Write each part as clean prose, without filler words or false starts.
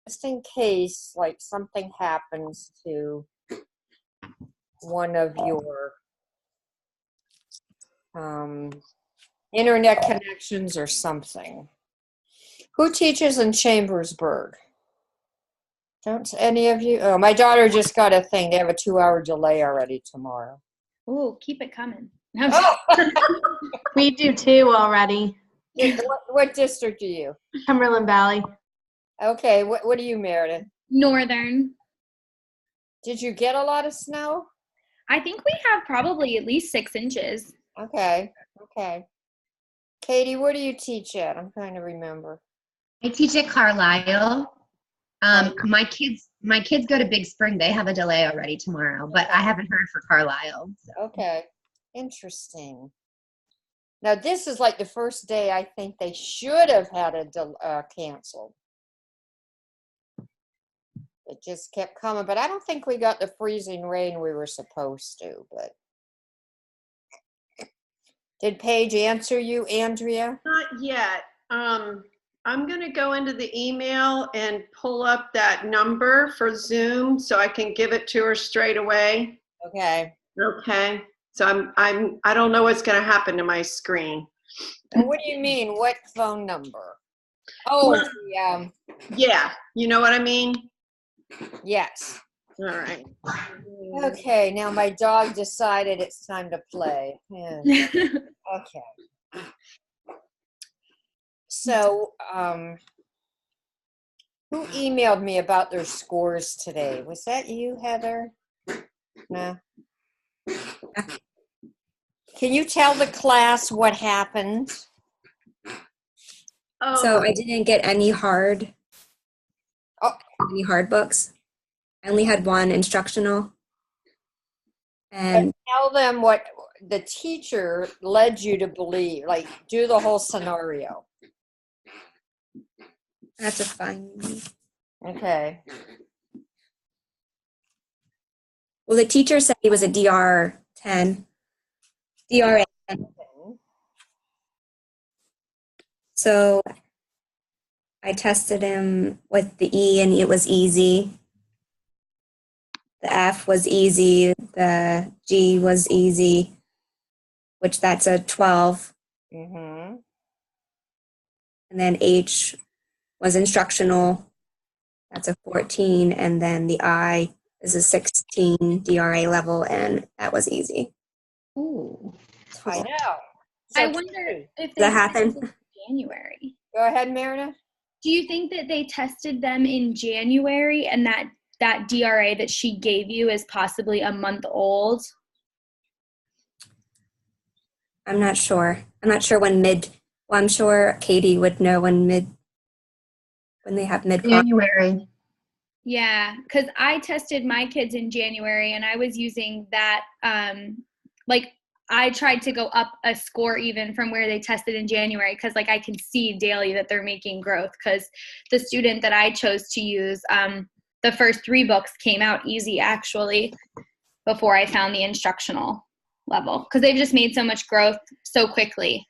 just in case, like, something happens to one of your internet connections or something. Who teaches in Chambersburg? Don't any of you? Oh, my daughter just got a thing. They have a 2-hour delay already tomorrow. Ooh, keep it coming. Oh! We do too already. What district are you? Cumberland Valley. Okay, what are you, Meredith? Northern. Did you get a lot of snow? I think we have probably at least 6 inches. Okay. Katie, where do you teach at? I'm trying to remember. I teach at Carlisle. My kids go to Big Spring. They have a delay already tomorrow, but I haven't heard for Carlisle. So. Okay, interesting. Now this is like the first day I think they should have had a canceled. It just kept coming, but I don't think we got the freezing rain we were supposed to. But did Paige answer you, Andrea? Not yet. I'm going to go into the email and pull up that number for Zoom so I can give it to her straight away. Okay. Okay. So I don't know what's going to happen to my screen. And what do you mean? What phone number? Oh, well, yeah. You know what I mean? Yes. All right. Okay. Now my dog decided it's time to play. Yeah. Okay. So, who emailed me about their scores today? Was that you, Heather? No. Can you tell the class what happened? Oh. So I didn't get any hard books. I only had one instructional. And tell them what the teacher led you to believe, like do the whole scenario. that's a fine. Okay. Well, the teacher said he was a DR10. DRA. So I tested him with the E and it was easy. The F was easy. The G was easy, which that's a 12. Mm-hmm. And then H was instructional. That's a 14. And then the I is a 16 DRA level, and that was easy. Ooh. I know. So I wonder if that happened in January. Go ahead, Meredith. Do you think that they tested them in January and that DRA that she gave you is possibly a month old? I'm not sure. I'm not sure when I'm sure Katie would know when they have mid. January. Yeah, because I tested my kids in January and I was using that, I tried to go up a score even from where they tested in January because I can see daily that they're making growth because the student that I chose to use, the first 3 books came out easy actually before I found the instructional level because they've just made so much growth so quickly.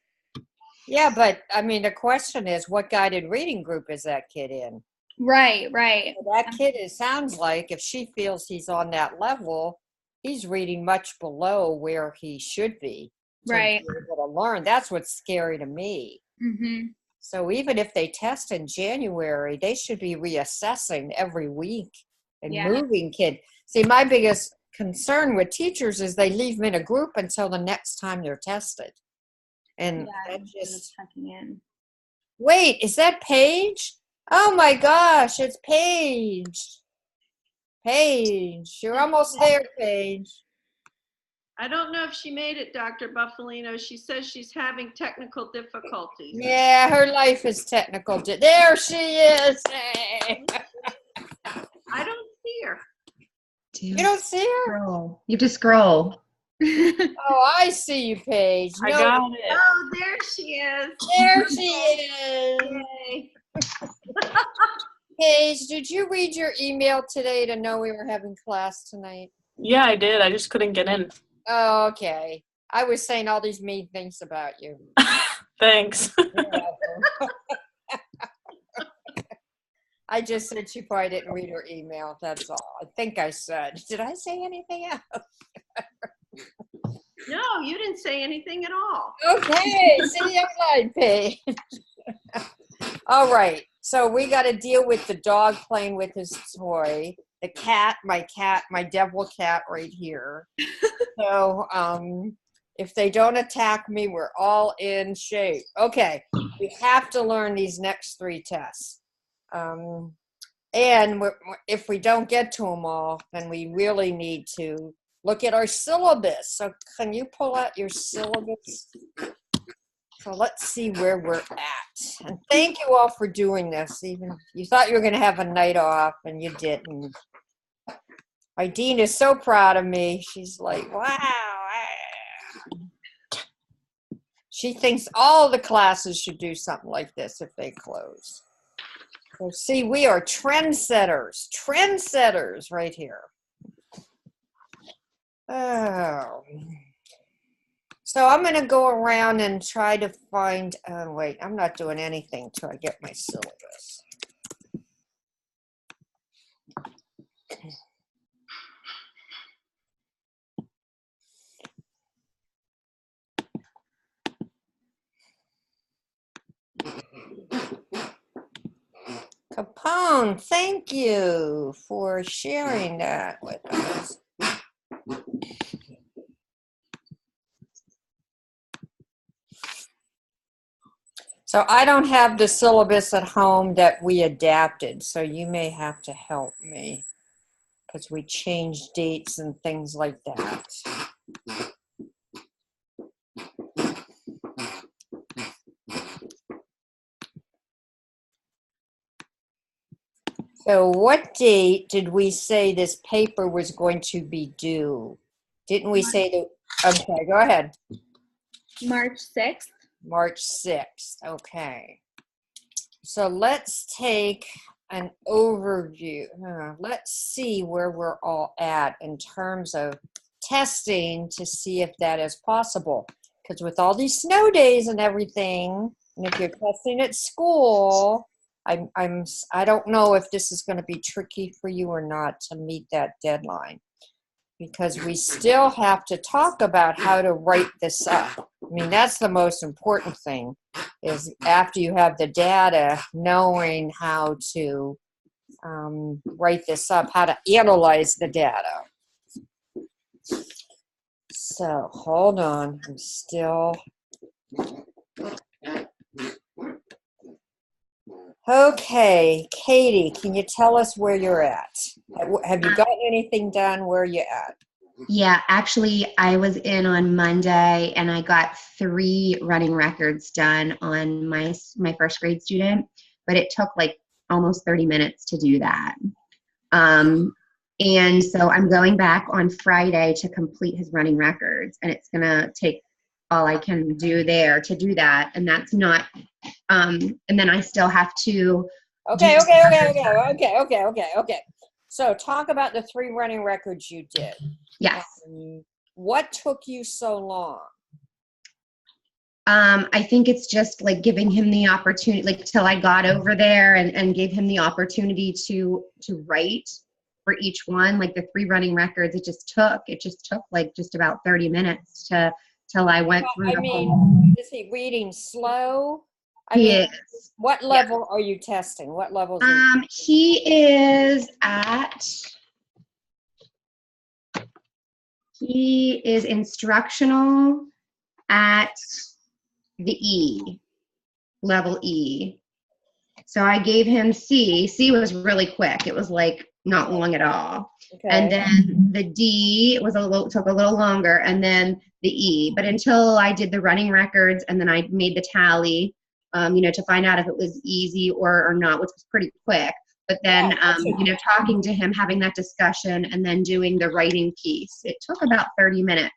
Yeah, but I mean, the question is, what guided reading group is that kid in? Right. That kid, it sounds like if she feels he's on that level, he's reading much below where he should be. Right. To be able to learn. That's what's scary to me. Mm-hmm. So even if they test in January, they should be reassessing every week and moving kid. See, my biggest concern with teachers is they leave them in a group until the next time they're tested. And that just checking in. Wait, is that Paige? Oh my gosh, it's Paige. Paige, you're almost there, Paige. I don't know if she made it, Dr. Buffalino. She says she's having technical difficulties. Yeah, her life is technical. There she is. Hey. I don't see her. You don't see her? Scroll. You have to scroll. Oh, I see you, Paige. I got it. Oh, there she is. There she is. Yay. Paige, did you read your email today to know we were having class tonight? Yeah, I did. I just couldn't get in. Oh, okay. I was saying all these mean things about you. Thanks. I just said she probably didn't read her email. That's all. I think I said. Did I say anything else? No, you didn't say anything at all. Okay, see you online page. All right, so we got to deal with the dog playing with his toy, the cat, my devil cat right here. So if they don't attack me, we're all in shape. Okay, we have to learn these next 3 tests. And if we don't get to them all, then we really need to look at our syllabus. So can you pull out your syllabus? So let's see where we're at. And thank you all for doing this. Even you thought you were going to have a night off and you didn't. My dean is so proud of me. She's like, wow. She thinks all the classes should do something like this if they close. So see, we are trendsetters right here. Oh. So I'm going to go around and try to find, wait, I'm not doing anything till I get my syllabus. Capone, thank you for sharing that with us. So I don't have the syllabus at home that we adapted, so you may have to help me because we changed dates and things like that. So what date did we say this paper was going to be due? Didn't we say that? Okay, go ahead. March 6th. March 6th, okay. So let's take an overview. Let's see where we're all at in terms of testing to see if that is possible. Because with all these snow days and everything, and if you're testing at school, I don't know if this is going to be tricky for you or not to meet that deadline. Because we still have to talk about how to write this up. I mean, that's the most important thing, is after you have the data, knowing how to write this up, how to analyze the data. So, hold on. I'm still... Okay, Katie, can you tell us where you're at? Have you gotten anything done? Where are you at? Yeah, actually, I was in on Monday and I got 3 running records done on my first grade student, but it took like almost 30 minutes to do that. And so I'm going back on Friday to complete his running records, and it's going to take all I can do there to do that. And that's not, and then I still have to. Okay. So talk about the 3 running records you did. Yes. What took you so long? I think it's just like giving him the opportunity, like till I got over there and gave him the opportunity to write for each one. Like the 3 running records, it just took like just about 30 minutes till I went through the whole. Is he reading slow? He is. What level are you testing? What level? He is instructional at the E, level E. So I gave him C. C was really quick. It was like not long at all. Okay. And then the D took a little longer, and then the E. But until I did the running records and then I made the tally, to find out if it was easy or not, which was pretty quick. But then, talking to him, having that discussion, and then doing the writing piece, it took about 30 minutes.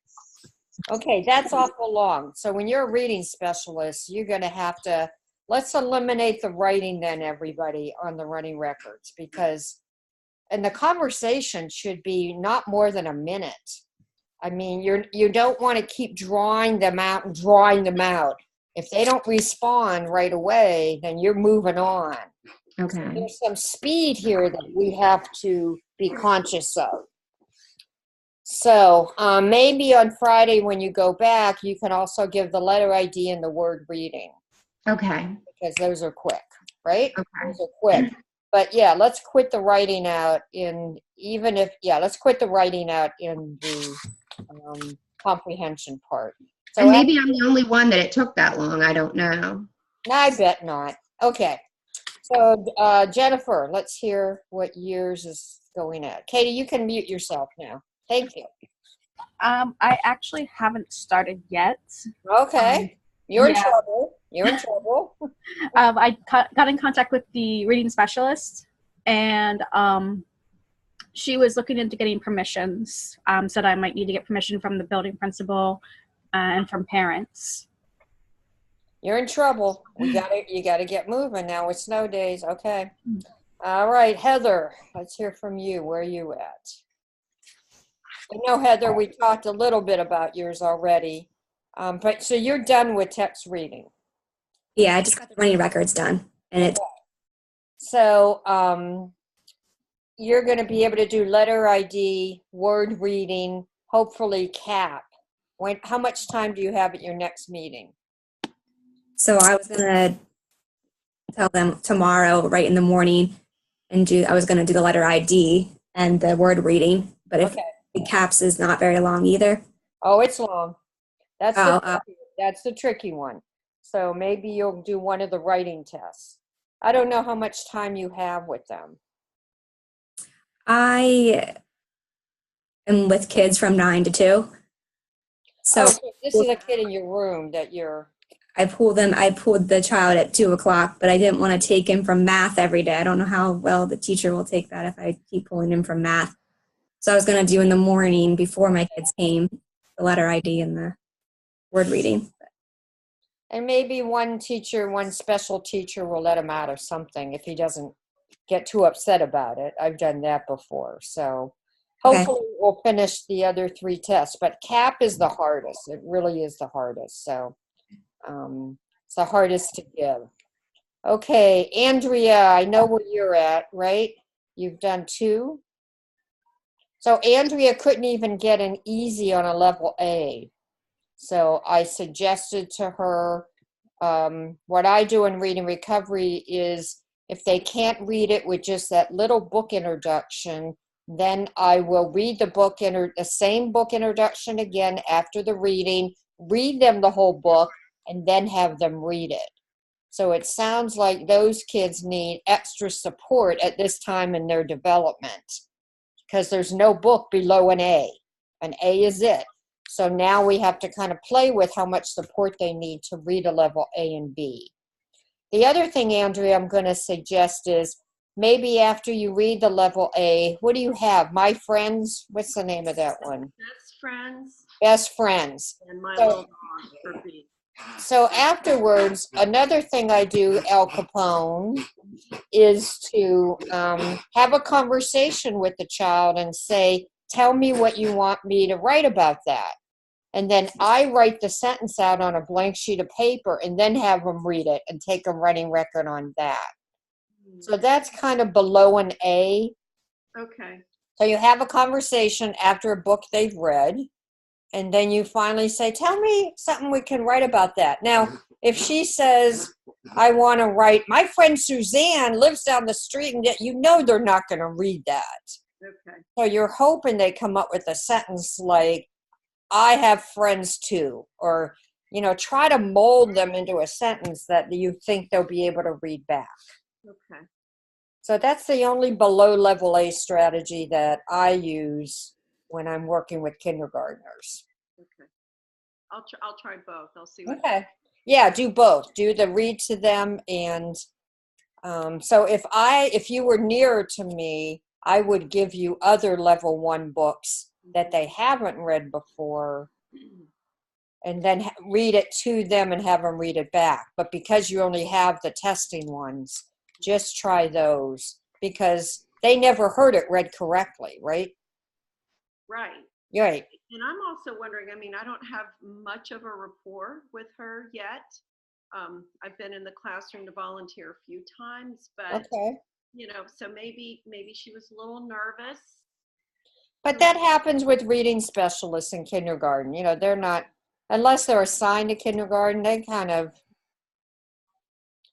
Okay, that's awful long. So when you're a reading specialist, you're going to have to, let's eliminate the writing then, everybody, on the running records, and the conversation should be not more than a minute. I mean, you don't want to keep drawing them out. If they don't respond right away, then you're moving on. Okay. There's some speed here that we have to be conscious of. So maybe on Friday when you go back, you can also give the letter ID and the word reading, Okay. because those are quick, right? Okay. Those are quick. But yeah, let's quit the writing out let's quit the writing out in the comprehension part. So And maybe I'm the only one that it took that long. I don't know. I bet not. Okay. So Jennifer, let's hear what yours is going at. Katie, you can mute yourself now. Thank you. I actually haven't started yet. Okay. You're in yeah. trouble. You're in trouble. I got in contact with the reading specialist, and she was looking into getting permissions. Said I might need to get permission from the building principal and from parents. You're in trouble. You gotta get moving now with snow days. Okay. All right, Heather, let's hear from you. Where are you at? I know, Heather, we talked a little bit about yours already. But so you're done with text reading. Yeah, I just got the running records done, and So you're going to be able to do letter ID, word reading, hopefully CAP. How much time do you have at your next meeting? So I was gonna tell them tomorrow, right in the morning, and I was gonna do the letter ID and the word reading. But if the CAPS is not very long either. Oh, it's long. That's the tricky one. So maybe you'll do one of the writing tests. I don't know how much time you have with them. I am with kids from 9 to 2. So this is a kid in your room that you're. I pulled the child at 2 o'clock, but I didn't want to take him from math every day. I don't know how well the teacher will take that if I keep pulling him from math. So I was going to do in the morning before my kids came, the letter ID and the word reading. And maybe one special teacher will let him out of something if he doesn't get too upset about it. I've done that before. So hopefully we'll finish the other 3 tests. But CAP is the hardest. It really is the hardest. So it's the hardest to give. Okay, Andrea, I know where you're at, right? You've done 2. So Andrea couldn't even get an easy on a level A. So I suggested to her, what I do in Reading Recovery is if they can't read it with just that little book introduction, then I will read the same book introduction again after the reading, read them the whole book, and then have them read it. So it sounds like those kids need extra support at this time in their development because there's no book below an A. An A is it. So now we have to kind of play with how much support they need to read a level A and B. The other thing, Andrea, I'm going to suggest is maybe after you read the level A, what do you have? My Friends? What's the name of that one? Best Friends. Best Friends. And My Little Dog for B. So afterwards, another thing I do, Al Capone, is to have a conversation with the child and say, tell me what you want me to write about that. And then I write the sentence out on a blank sheet of paper and then have them read it and take a running record on that. So that's kind of below an A. Okay. So you have a conversation after a book they've read. And then you finally say, tell me something we can write about that. Now, if she says, I want to write, my friend Suzanne lives down the street, and they're not going to read that. Okay. So you're hoping they come up with a sentence like, I have friends too, or, try to mold them into a sentence that you think they'll be able to read back. Okay. So that's the only below level A strategy that I use when I'm working with kindergartners. Okay. I'll try both. I'll see what. Okay. Yeah, do both. Do the read to them, and so if you were nearer to me, I would give you other level 1 books that they haven't read before, and then read it to them and have them read it back. But because you only have the testing ones, just try those because they never heard it read correctly, right? Right. Right. And I'm also wondering, I don't have much of a rapport with her yet. I've been in the classroom to volunteer a few times, but Okay. so maybe she was a little nervous. But that happens with reading specialists in kindergarten. They're not, unless they're assigned to kindergarten, they kind of,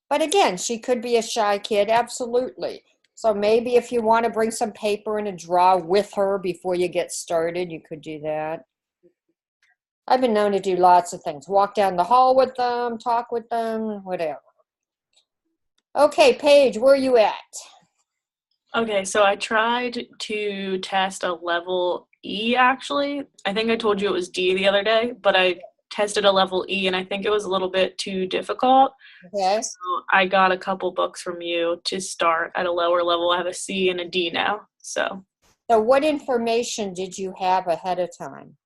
but again, she could be a shy kid, absolutely. So maybe if you want to bring some paper and a draw with her before you get started, you could do that. I've been known to do lots of things. Walk down the hall with them, talk with them, whatever. Okay, Paige, where are you at? Okay, so I tried to test a level E, actually. I think I told you it was D the other day, but I tested a level E, and I think it was a little bit too difficult. Okay. So I got a couple books from you to start at a lower level. I have a C and a D now. So what information did you have ahead of time?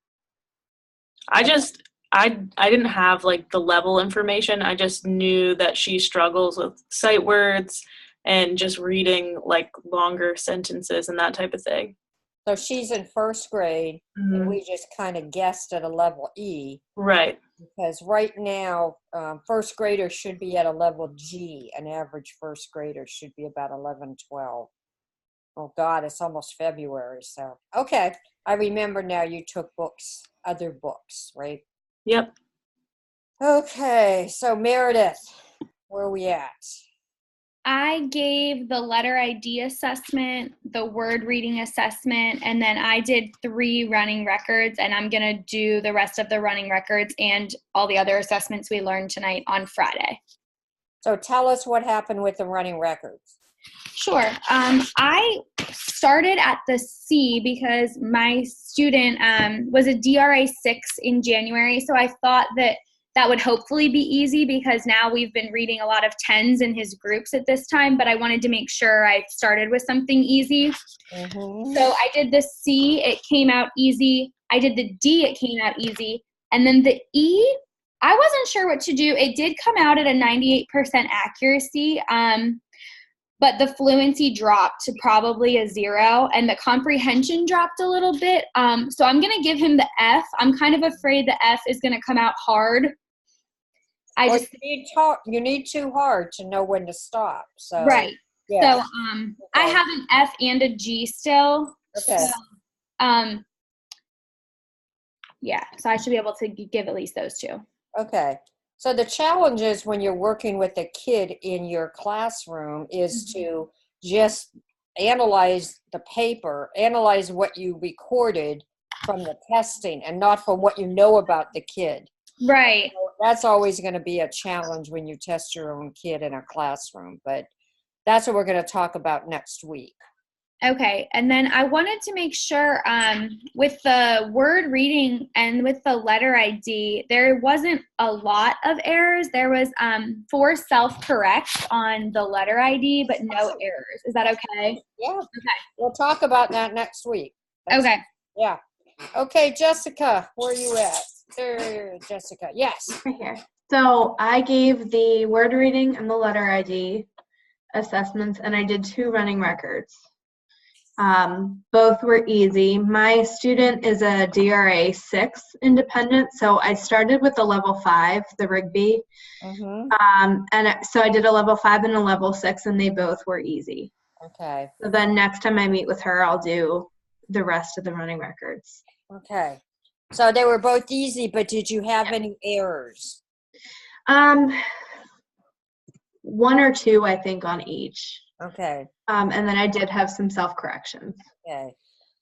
I didn't have like the level information. I just knew that she struggles with sight words and just reading like longer sentences and that type of thing. So she's in first grade, and we just kind of guessed at a level E. Right. Because right now, first graders should be at a level G. An average first grader should be about 11, 12. Oh, God, it's almost February. So, okay. I remember now you took other books, right? Yep. Okay. So, Meredith, where are we at? I gave the letter ID assessment, the word reading assessment, and then I did 3 running records, and I'm going to do the rest of the running records and all the other assessments we learned tonight on Friday. So tell us what happened with the running records. Sure. I started at the C because my student was a DRA 6 in January, so I thought that would hopefully be easy because now we've been reading a lot of 10s in his groups at this time, but I wanted to make sure I started with something easy. Mm-hmm. So I did the C, it came out easy. I did the D, it came out easy. And then the E, I wasn't sure what to do. It did come out at a 98% accuracy, but the fluency dropped to probably a 0, and the comprehension dropped a little bit. So I'm going to give him the F. I'm kind of afraid the F is going to come out hard. You need too hard to know when to stop. So right. Yeah. So I have an F and a G still. Okay. So, yeah, so I should be able to give at least those 2. Okay. So the challenge is when you're working with a kid in your classroom is to just analyze the paper, analyze what you recorded from the testing and not from what you know about the kid. Right. So that's always going to be a challenge when you test your own kid in a classroom, but that's what we're going to talk about next week. Okay, and then I wanted to make sure with the word reading and with the letter ID, there wasn't a lot of errors. There was 4 self-corrects on the letter ID, but no errors. Is that okay? Yeah. Okay. We'll talk about that next week. Okay. Yeah. Okay, Jessica, where are you at? There, Jessica. Yes. Right here. So I gave the word reading and the letter ID assessments, and I did 2 running records. Both were easy. My student is a DRA 6 independent, so I started with a level 5, the Rigby. Mm-hmm. So I did a level 5 and a level 6, and they both were easy. Okay. So then next time I meet with her, I'll do the rest of the running records. Okay. So they were both easy, but did you have any errors? 1 or 2, I think, on each. Okay. And then I did have some self-corrections. Okay.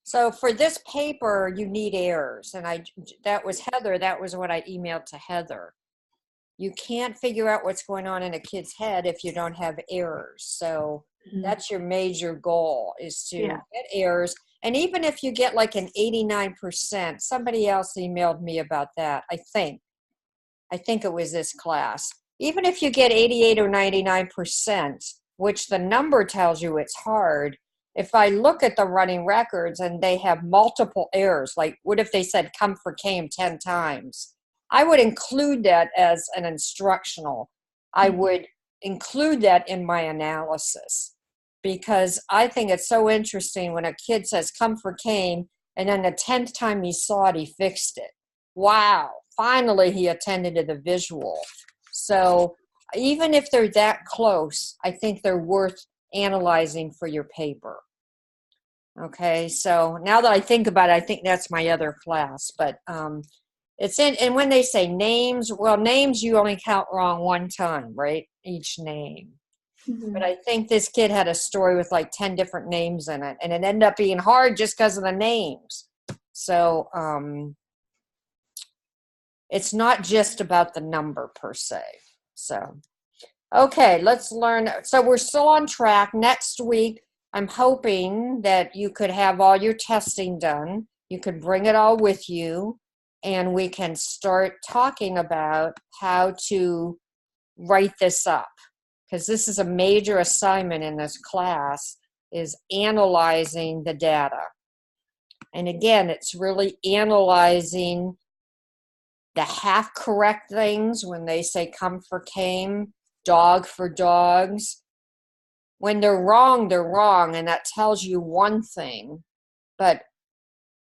So for this paper, you need errors. And that was Heather. That was what I emailed to Heather. You can't figure out what's going on in a kid's head if you don't have errors. So that's your major goal, is to get errors. And even if you get like an 89%, somebody else emailed me about that, I think it was this class. Even if you get 88 or 99%, which the number tells you it's hard, if I look at the running records and they have multiple errors, like what if they said come for came 10 times? I would include that as an instructional. I would include that in my analysis because I think it's so interesting when a kid says come for came and then the 10th time he saw it, he fixed it. Wow, finally he attended to the visual. So even if they're that close, I think they're worth analyzing for your paper. Okay, so now that I think about it, I think that's my other class, but it's in, and when they say names, well, names you only count wrong one time, right? Each name. Mhm. But I think this kid had a story with like 10 different names in it, and it ended up being hard just because of the names. So it's not just about the number per se. So, okay, let's learn. So we're still on track. Next week, I'm hoping that you could have all your testing done. You could bring it all with you, and we can start talking about how to write this up. Because this is a major assignment in this class, is analyzing the data. And again, it's really analyzing the half correct things when they say come for came, dog for dogs. When they're wrong, and that tells you one thing. But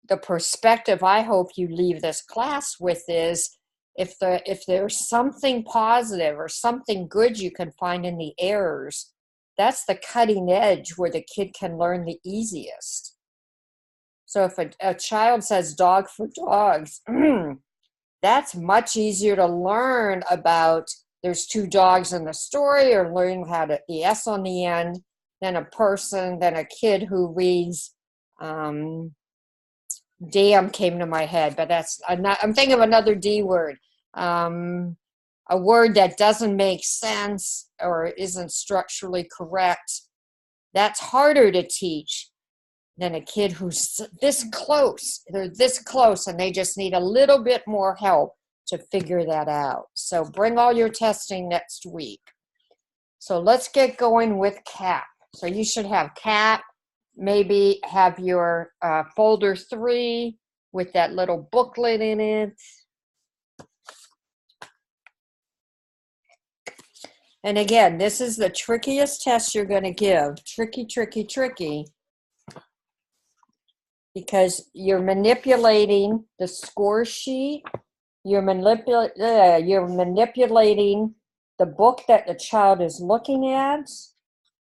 the perspective I hope you leave this class with is, if there's something positive or something good you can find in the errors, that's the cutting edge where the kid can learn the easiest. So if a child says dog for dogs, that's much easier to learn about. There's two dogs in the story, or learn how to the S on the end, than a kid who reads, damn came to my head, but I'm thinking of another D word. A word that doesn't make sense or isn't structurally correct. That's harder to teach than a kid who's this close. They're this close and they just need a little bit more help to figure that out. So bring all your testing next week. So let's get going with CAP. So you should have CAP, maybe have your folder 3 with that little booklet in it. And again, this is the trickiest test you're going to give. Tricky, tricky, tricky. Because you're manipulating the score sheet. You're manipulating the book that the child is looking at.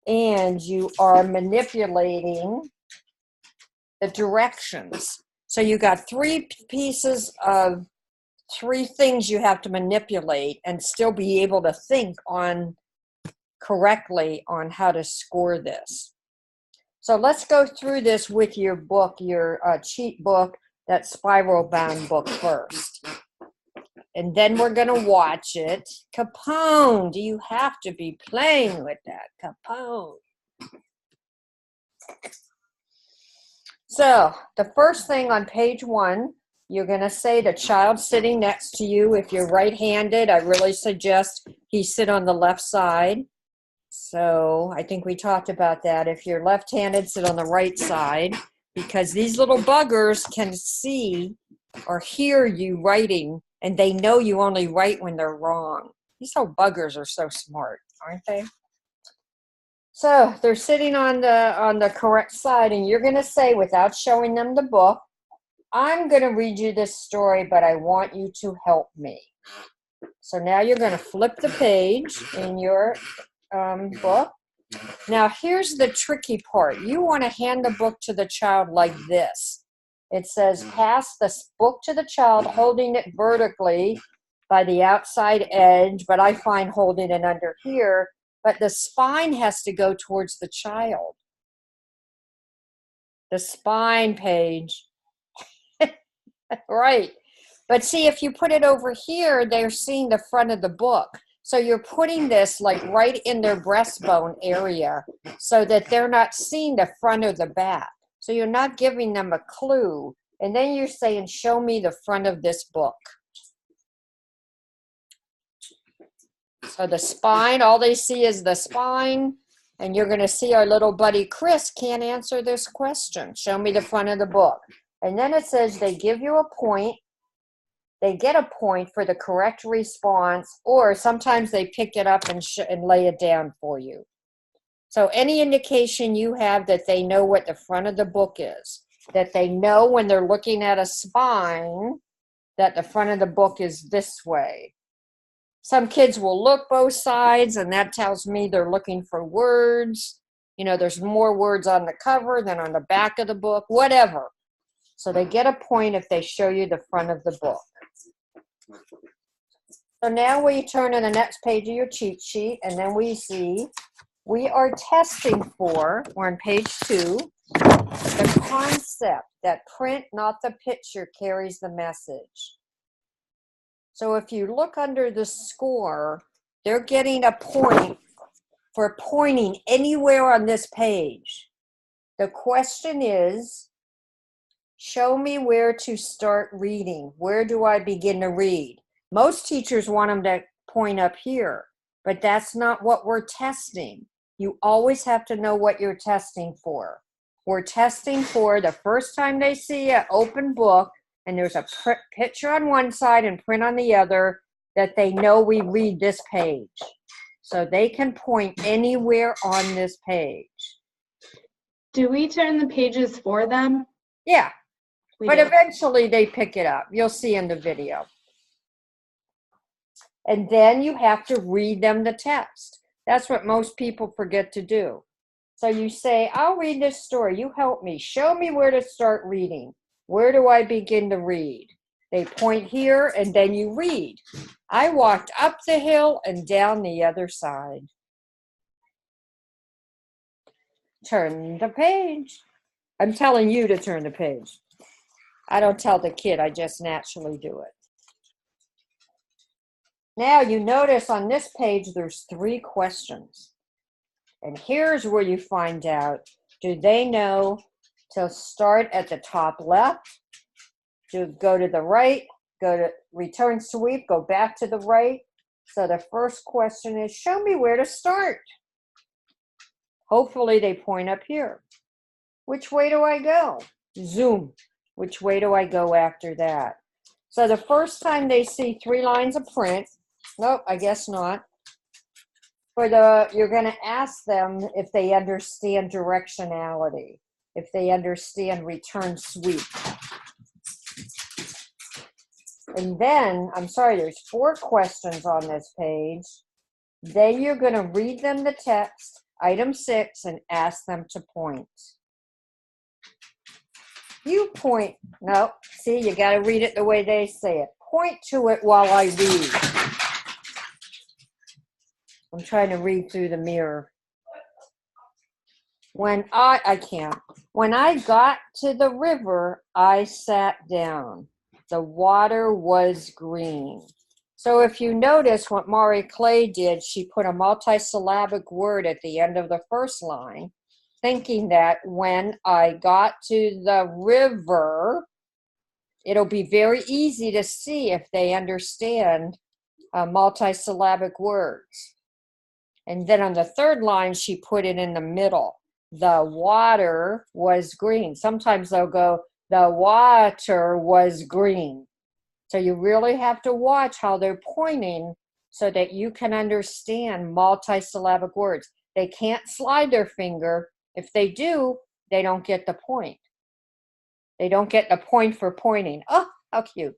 And you are manipulating the directions. So you got 3 things you have to manipulate and still be able to think correctly on how to score this. So let's go through this with your book, your cheat book, that spiral bound book first. And then we're going to watch it. Capone, do you have to be playing with that? Capone. So the first thing on page 1, you're going to say the child sitting next to you. If you're right-handed, I really suggest he sit on the left side. So I think we talked about that. If you're left-handed, sit on the right side, because these little buggers can see or hear you writing, and they know you only write when they're wrong. These little buggers are so smart, aren't they? So they're sitting on the correct side, and you're going to say, without showing them the book, I'm going to read you this story, but I want you to help me. So now you're going to flip the page in your book. Now here's the tricky part. You want to hand the book to the child like this. It says, pass the book to the child, holding it vertically by the outside edge, but I find holding it under here, but the spine has to go towards the child. The spine page. Right. But see, if you put it over here, they're seeing the front of the book. So you're putting this like right in their breastbone area so that they're not seeing the front or the back. So you're not giving them a clue. And then you're saying, show me the front of this book. So the spine, all they see is the spine. And you're going to see our little buddy Chris can't answer this question. Show me the front of the book. And then it says they give you a point. They get a point for the correct response, or sometimes they pick it up and lay it down for you. So any indication you have that they know what the front of the book is, that they know when they're looking at a spine that the front of the book is this way. Some kids will look both sides, and that tells me they're looking for words. You know, there's more words on the cover than on the back of the book, whatever. So they get a point if they show you the front of the book. So now we turn to the next page of your cheat sheet, and then we see we are testing for, we're on page 2, the concept that print, not the picture, carries the message. So if you look under the score, they're getting a point for pointing anywhere on this page. The question is, show me where to start reading. Where do I begin to read? Most teachers want them to point up here, but that's not what we're testing. You always have to know what you're testing for. We're testing for the first time they see an open book and there's a picture on one side and print on the other, that they know we read this page. So they can point anywhere on this page. Do we turn the pages for them? Yeah, but do. eventually they pick it up. You'll see in the video. And then you have to read them the text. That's what most people forget to do. So you say, I'll read this story. You help me. Show me where to start reading. Where do I begin to read? They point here and then you read. I walked up the hill and down the other side. Turn the page. I'm telling you to turn the page. I don't tell the kid, I just naturally do it. Now you notice on this page there's 3 questions. And here's where you find out, do they know to start at the top left, to go to the right, go to return sweep, go back to the right? So the first question is, show me where to start. Hopefully they point up here. Which way do I go? Zoom. Which way do I go after that? So the first time they see 3 lines of print, nope, I guess not. You're going to ask them if they understand directionality, if they understand return sweep. And then, I'm sorry, there's 4 questions on this page. Then you're going to read them the text, item 6, and ask them to point. You point. No, see, you got to read it the way they say it. Point to it while I read. I'm trying to read through the mirror. When I can't. When I got to the river, I sat down. The water was green. So if you notice what Mari Clay did, she put a multisyllabic word at the end of the first line, thinking that when I got to the river, it'll be very easy to see if they understand multisyllabic words. And then on the third line, she put it in the middle. The water was green. Sometimes they'll go, the water was green. So you really have to watch how they're pointing so that you can understand multisyllabic words. They can't slide their finger. If they do, they don't get the point. They don't get the point for pointing. Oh, how cute.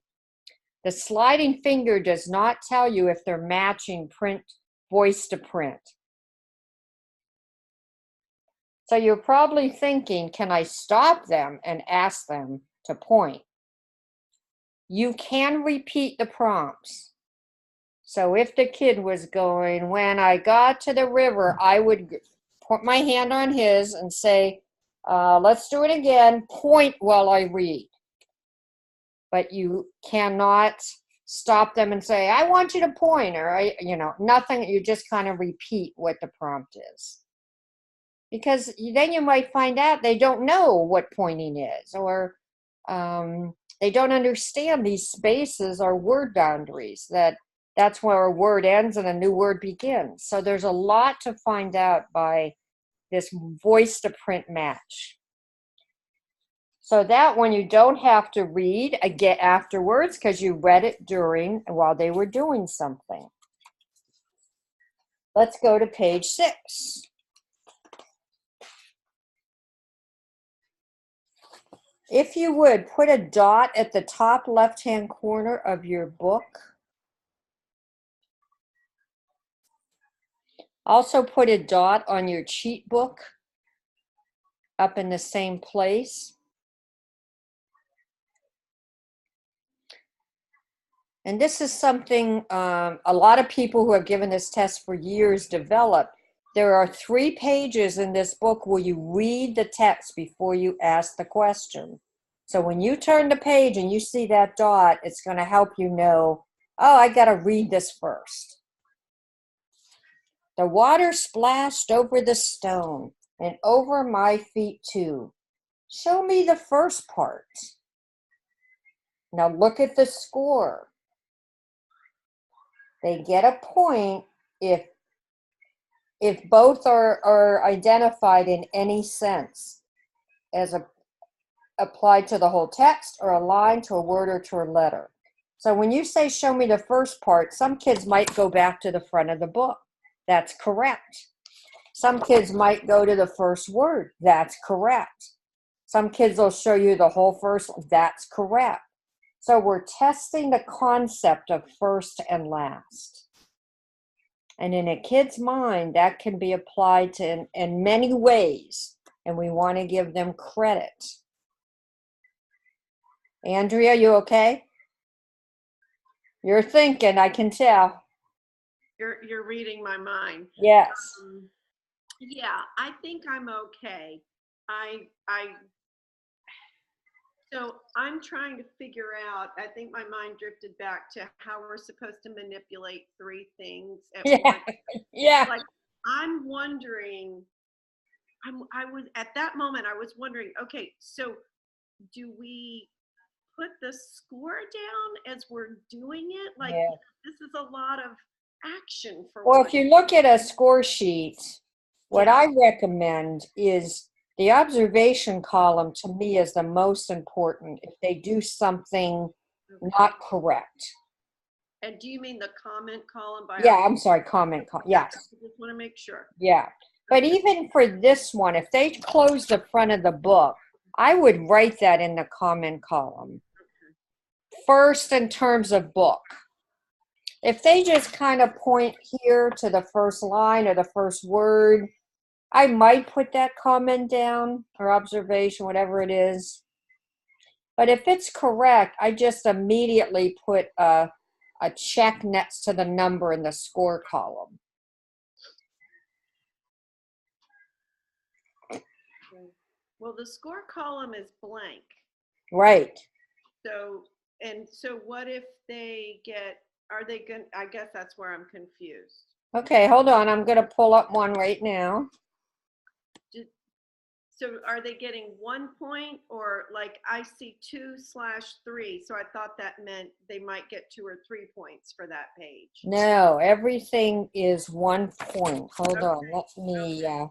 The sliding finger does not tell you if they're matching print, voice to print. So you're probably thinking, can I stop them and ask them to point? You can repeat the prompts. So if the kid was going, when I got to the river, I would put my hand on his and say, let's do it again, point while I read. But you cannot stop them and say, I want you to point, or, nothing. You just kind of repeat what the prompt is. Because then you might find out they don't know what pointing is, or they don't understand these spaces are word boundaries, that's where a word ends and a new word begins. So there's a lot to find out by this voice to print match. So that one you don't have to read again afterwards because you read it while they were doing something. Let's go to page 6. If you would, put a dot at the top left-hand corner of your book. Also put a dot on your cheat book up in the same place. And this is something a lot of people who have given this test for years develop. There are 3 pages in this book where you read the text before you ask the question. So when you turn the page and you see that dot, it's going to help you know, oh, I got to read this first. The water splashed over the stone and over my feet too. Show me the first part. Now look at the score. They get a point if both are identified in any sense as applied to the whole text or a line to a word or to a letter. So when you say show me the first part, some kids might go back to the front of the book. That's correct. Some kids might go to the first word. That's correct. Some kids will show you the whole first. That's correct. So we're testing the concept of first and last. And in a kid's mind, that can be applied to in many ways, and we want to give them credit. Andrea, you okay? You're thinking, I can tell. You're reading my mind. Yes. Yeah, I think I'm okay. So I'm trying to figure out, I think my mind drifted back to how we're supposed to manipulate 3 things at once. Yeah. Like, I'm wondering, at that moment, I was wondering, okay, so do we put the score down as we're doing it? Like, Yeah. this is a lot of action for Well, one. if you look at a score sheet, what I recommend is the observation column to me is the most important if they do something not correct. And do you mean the comment column? Yeah, I'm sorry, comment column. Yes. I just want to make sure. Yeah. But even for this one, if they close the front of the book, I would write that in the comment column. First, in terms of book. If they just kind of point here to the first line or the first word, I might put that comment down or observation, whatever it is. But if it's correct, I just immediately put a check next to the number in the score column. Well, the score column is blank. Right. So what if they get, are they going to, I guess that's where I'm confused. Okay, hold on. I'm going to pull up one right now. So are they getting 1 point, or like I see 2/3? So I thought that meant they might get 2 or 3 points for that page. No, everything is 1 point. Hold on. Let me, I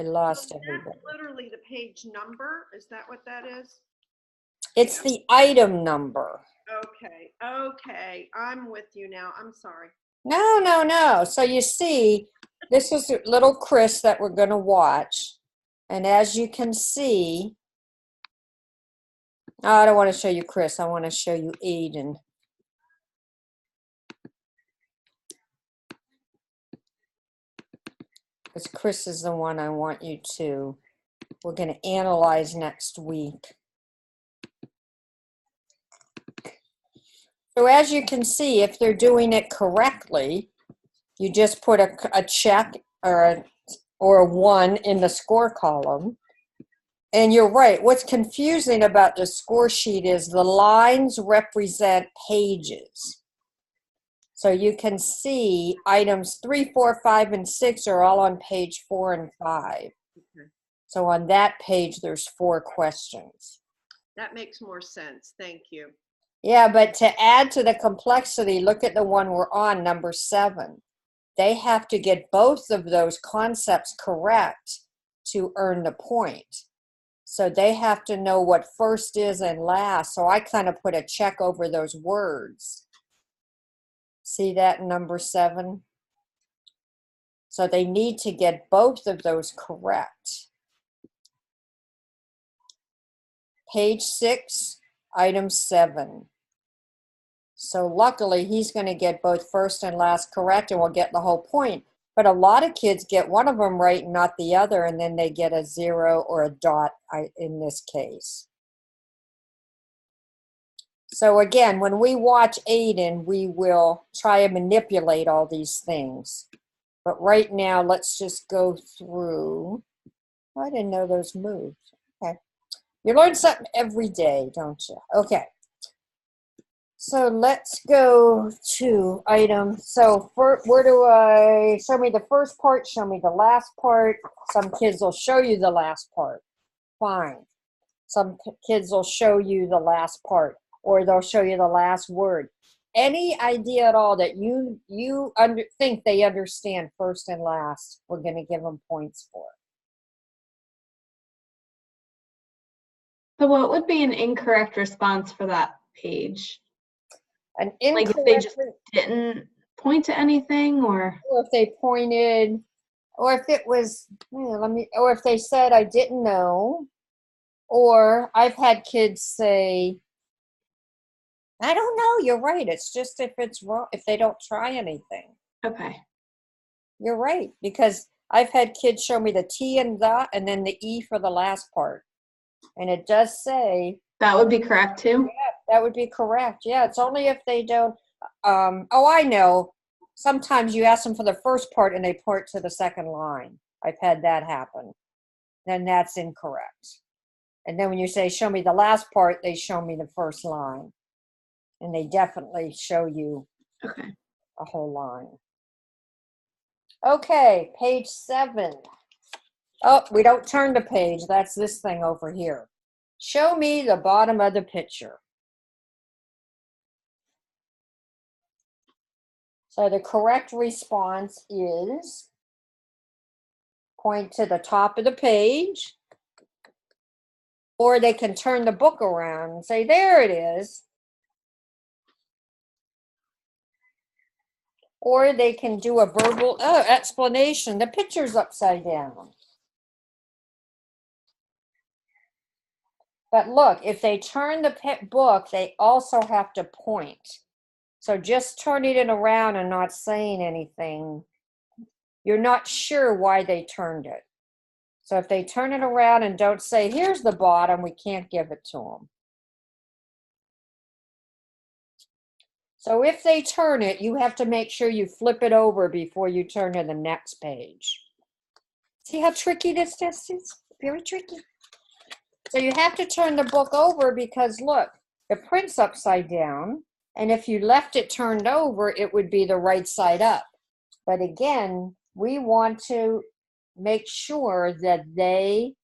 lost So everybody. that's literally the page number. Is that what that is? It's the item number. Okay. I'm with you now. I'm sorry. No. So you see, this is little Chris that we're going to watch. And as you can see, I don't want to show you Chris. I want to show you Aiden. Because Chris is the one I want you to. We're going to analyze next week. So as you can see, if they're doing it correctly, you just put a check or a 1 in the score column. And you're right. What's confusing about the score sheet is the lines represent pages. So you can see items 3, 4, 5, and 6 are all on page 4 and 5. Okay. So on that page, there's 4 questions. That makes more sense. Thank you. Yeah, but to add to the complexity, look at the one we're on, number 7. They have to get both of those concepts correct to earn the point. So they have to know what first is and last. So I kind of put a check over those words. See that in number 7? So they need to get both of those correct. Page 6, item 7. So luckily, he's going to get both first and last correct and will get the whole point. But a lot of kids get one of them right and not the other, and then they get a 0 or a dot in this case. So again, when we watch Aiden, we will try and manipulate all these things. But right now, let's just go through. I didn't know those moved. Okay. You learn something every day, don't you? Okay. So let's go to item. So where do I, show me the first part, show me the last part. Some kids will show you the last part. Fine. Some kids will show you the last part, or they'll show you the last word. Any idea at all that you think they understand first and last, we're going to give them points for. So what would be an incorrect response for that page? An Like incorrect, if they just didn't point to anything, or if they pointed, or if it was, or if they said, I didn't know, or I've had kids say, I don't know, you're right. It's just if it's wrong, if they don't try anything. okay. You're right, because I've had kids show me the T and the, and then the E for the last part. And it does say. That would be correct too? Yeah, that would be correct. Yeah, it's only if they don't. Oh, I know. Sometimes you ask them for the first part and they point to the second line. I've had that happen. Then that's incorrect. And then when you say, show me the last part, they show me the first line. And they definitely show you Okay. a whole line. Okay, page 7. Oh, we don't turn the page. That's this thing over here. Show me the bottom of the picture. So the correct response is point to the top of the page, or they can turn the book around and say, there it is. Or they can do a verbal explanation. The picture's upside down. But look, if they turn the book, they also have to point. So just turning it around and not saying anything, you're not sure why they turned it. So if they turn it around and don't say, here's the bottom, we can't give it to them. So if they turn it, you have to make sure you flip it over before you turn to the next page. See how tricky this test is? Very tricky. So you have to turn the book over because look, the print's upside down. And if you left it turned over, it would be the right side up. But again, we want to make sure that they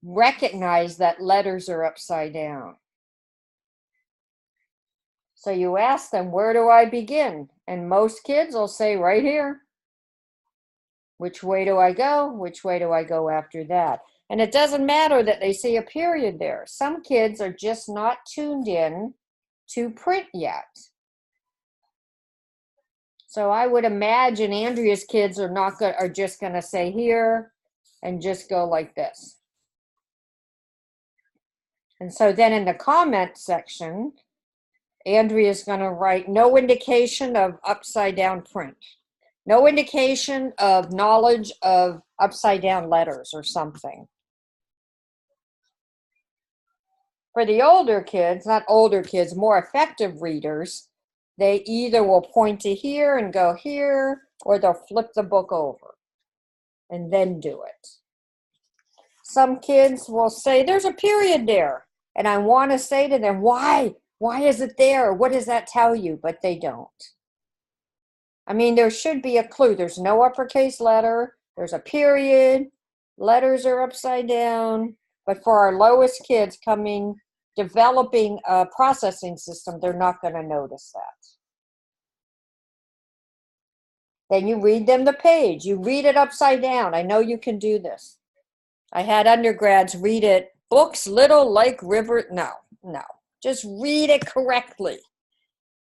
recognize that letters are upside down. So you ask them, where do I begin? And most kids will say right here. Which way do I go? Which way do I go after that? And it doesn't matter that they see a period there. Some kids are just not tuned in to print yet. So I would imagine Andrea's kids are just going to say here and just go like this. And so then in the comment section, Andrea's going to write no indication of upside down print. No indication of knowledge of upside down letters or something. For the older kids, not older kids, more effective readers, they either will point to here and go here, or they'll flip the book over and then do it. Some kids will say, there's a period there. And I want to say to them, why? Why is it there? What does that tell you? But they don't. I mean, there should be a clue. There's no uppercase letter. There's a period. Letters are upside down. But for our lowest kids developing a processing system, they're not going to notice that. Then you read them the page. You read it upside down. I know you can do this. I had undergrads read it, books little like river. No. Just read it correctly.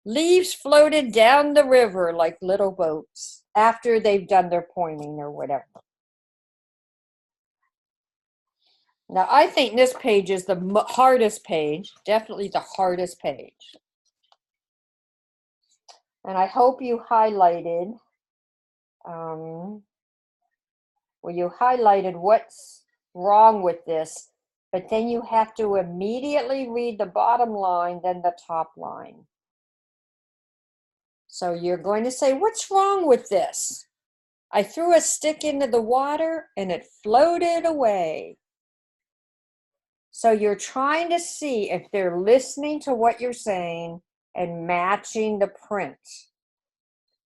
Leaves floated down the river like little boats after they've done their pointing or whatever. Now, I think this page is the hardest page, definitely the hardest page. And I hope you highlighted, you highlighted what's wrong with this, but then you have to immediately read the bottom line, then the top line. So you're going to say, what's wrong with this? I threw a stick into the water and it floated away. So you're trying to see if they're listening to what you're saying and matching the print.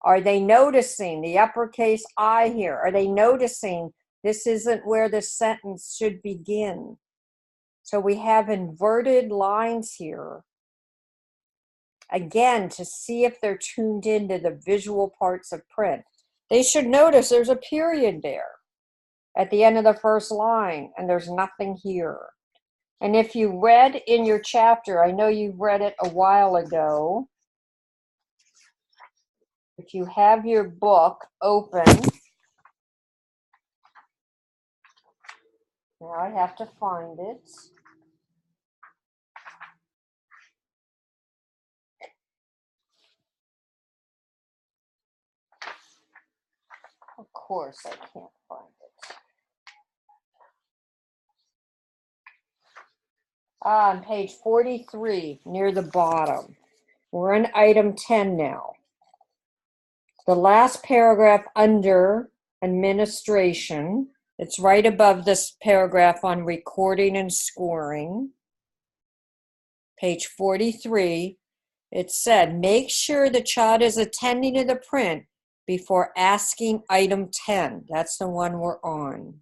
Are they noticing the uppercase I here? Are they noticing this isn't where the sentence should begin? So we have inverted lines here. Again, to see if they're tuned into the visual parts of print. They should notice there's a period there at the end of the first line, and there's nothing here. And if you read in your chapter, I know you read it a while ago. If you have your book open, now I have to find it. Of course, I can't find it. On page 43, near the bottom. We're in item 10 now. The last paragraph under administration, it's right above this paragraph on recording and scoring. Page 43, it said, make sure the child is attending to the print before asking item 10. That's the one we're on.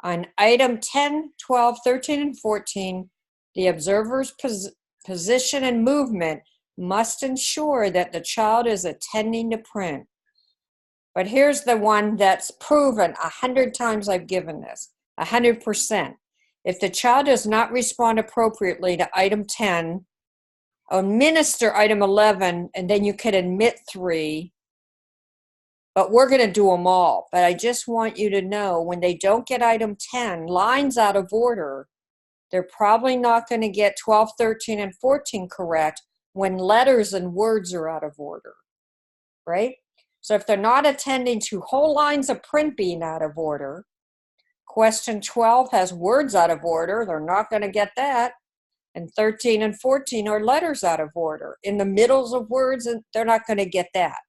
On item 10, 12, 13, and 14, the observer's position and movement must ensure that the child is attending to print. But here's the one that's proven 100 times I've given this, 100%. If the child does not respond appropriately to item 10, administer item 11, and then you can admit 3. But we're going to do them all. But I just want you to know when they don't get item 10, lines out of order, they're probably not going to get 12, 13, and 14 correct when letters and words are out of order, right? So if they're not attending to whole lines of print being out of order, question 12 has words out of order, they're not going to get that. And 13 and 14 are letters out of order. In the middles of words, they're not going to get that.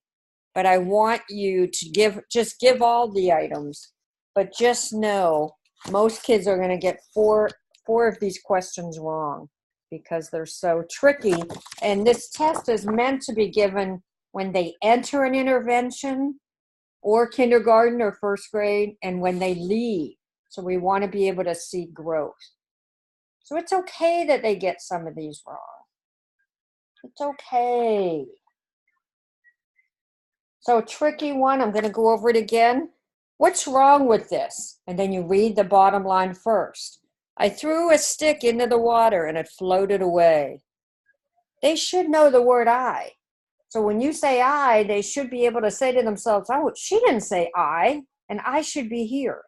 But I want you to just give all the items, but just know most kids are going to get four of these questions wrong because they're so tricky. And this test is meant to be given when they enter an intervention or kindergarten or first grade and when they leave. So we want to be able to see growth. So it's okay that they get some of these wrong. It's okay. So a tricky one, I'm going to go over it again. What's wrong with this? And then you read the bottom line first. I threw a stick into the water and it floated away. They should know the word I. So when you say I, they should be able to say to themselves, oh, she didn't say I, and I should be here.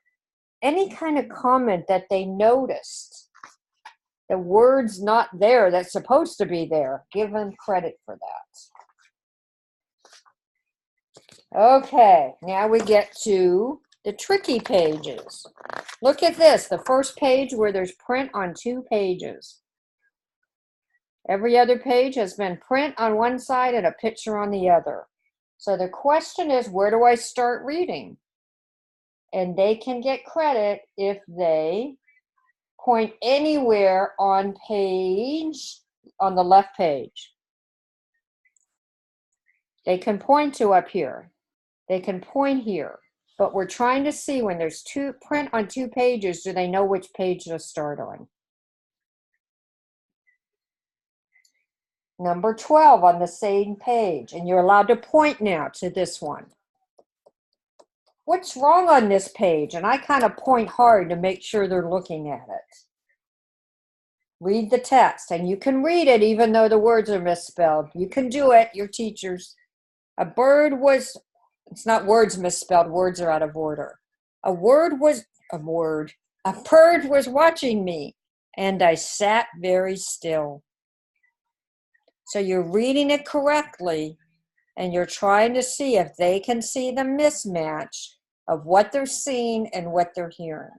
Any kind of comment that they noticed, the word's not there that's supposed to be there, give them credit for that. Okay, now we get to the tricky pages. Look at this, the first page where there's print on 2 pages. Every other page has been print on one side and a picture on the other. So the question is, where do I start reading? And they can get credit if they point anywhere on the left page. They can point to up here. They can point here, but we're trying to see when there's print on 2 pages, do they know which page to start on? Number 12 on the same page, and you're allowed to point now to this one. What's wrong on this page? And I kind of point hard to make sure they're looking at it. Read the text, and you can read it even though the words are misspelled. You can do it, you're teachers. A bird was... It's not words misspelled, words are out of order. A bird was watching me, and I sat very still. So you're reading it correctly, and you're trying to see if they can see the mismatch of what they're seeing and what they're hearing.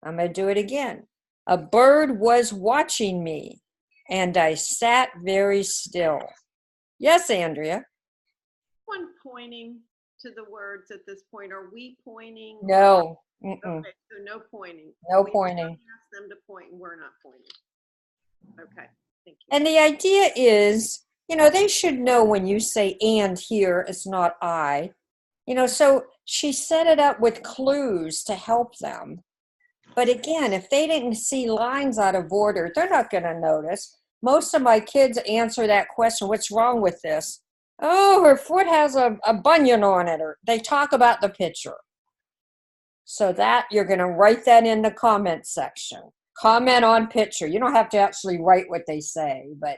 I'm going to do it again. A bird was watching me, and I sat very still. Yes, Andrea? One pointing to the words at this point. Are we pointing? No. Okay, so no pointing. No We pointing. ask them to point and we're not pointing. Okay, thank you. And the idea is, you know, they should know when you say and here, it's not I. You know, so she set it up with clues to help them. But again, if they didn't see lines out of order, they're not going to notice. Most of my kids answer that question, what's wrong with this? Oh, her foot has a bunion on it, or they talk about the picture. So that you're going to write that in the comment section. Comment on picture. You don't have to actually write what they say, but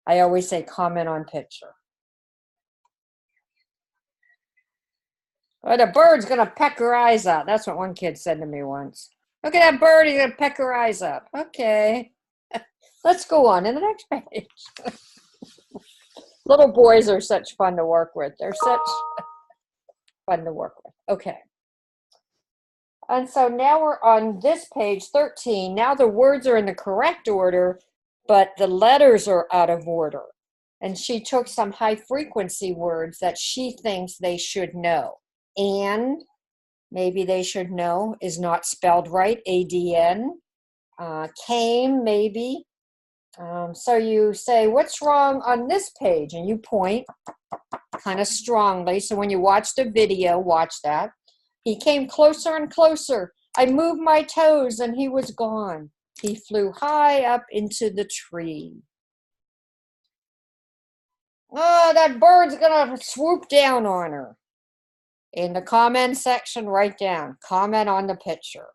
I always say comment on picture. Oh, the bird's going to peck her eyes out. That's what one kid said to me once. Look at that bird, he's going to peck her eyes out. Okay. Let's go on to the next page. Little boys are such fun to work with. They're such fun to work with. Okay. And so now we're on this page 13. Now the words are in the correct order, but the letters are out of order. And she took some high frequency words that she thinks they should know. And maybe they should know is not spelled right, ADN. Came, maybe. So you say, what's wrong on this page? And you point kind of strongly. So when you watch the video, watch that. He came closer and closer. I moved my toes and he was gone. He flew high up into the tree. Oh, that bird's gonna swoop down on her. In the comment section, write down, comment on the picture.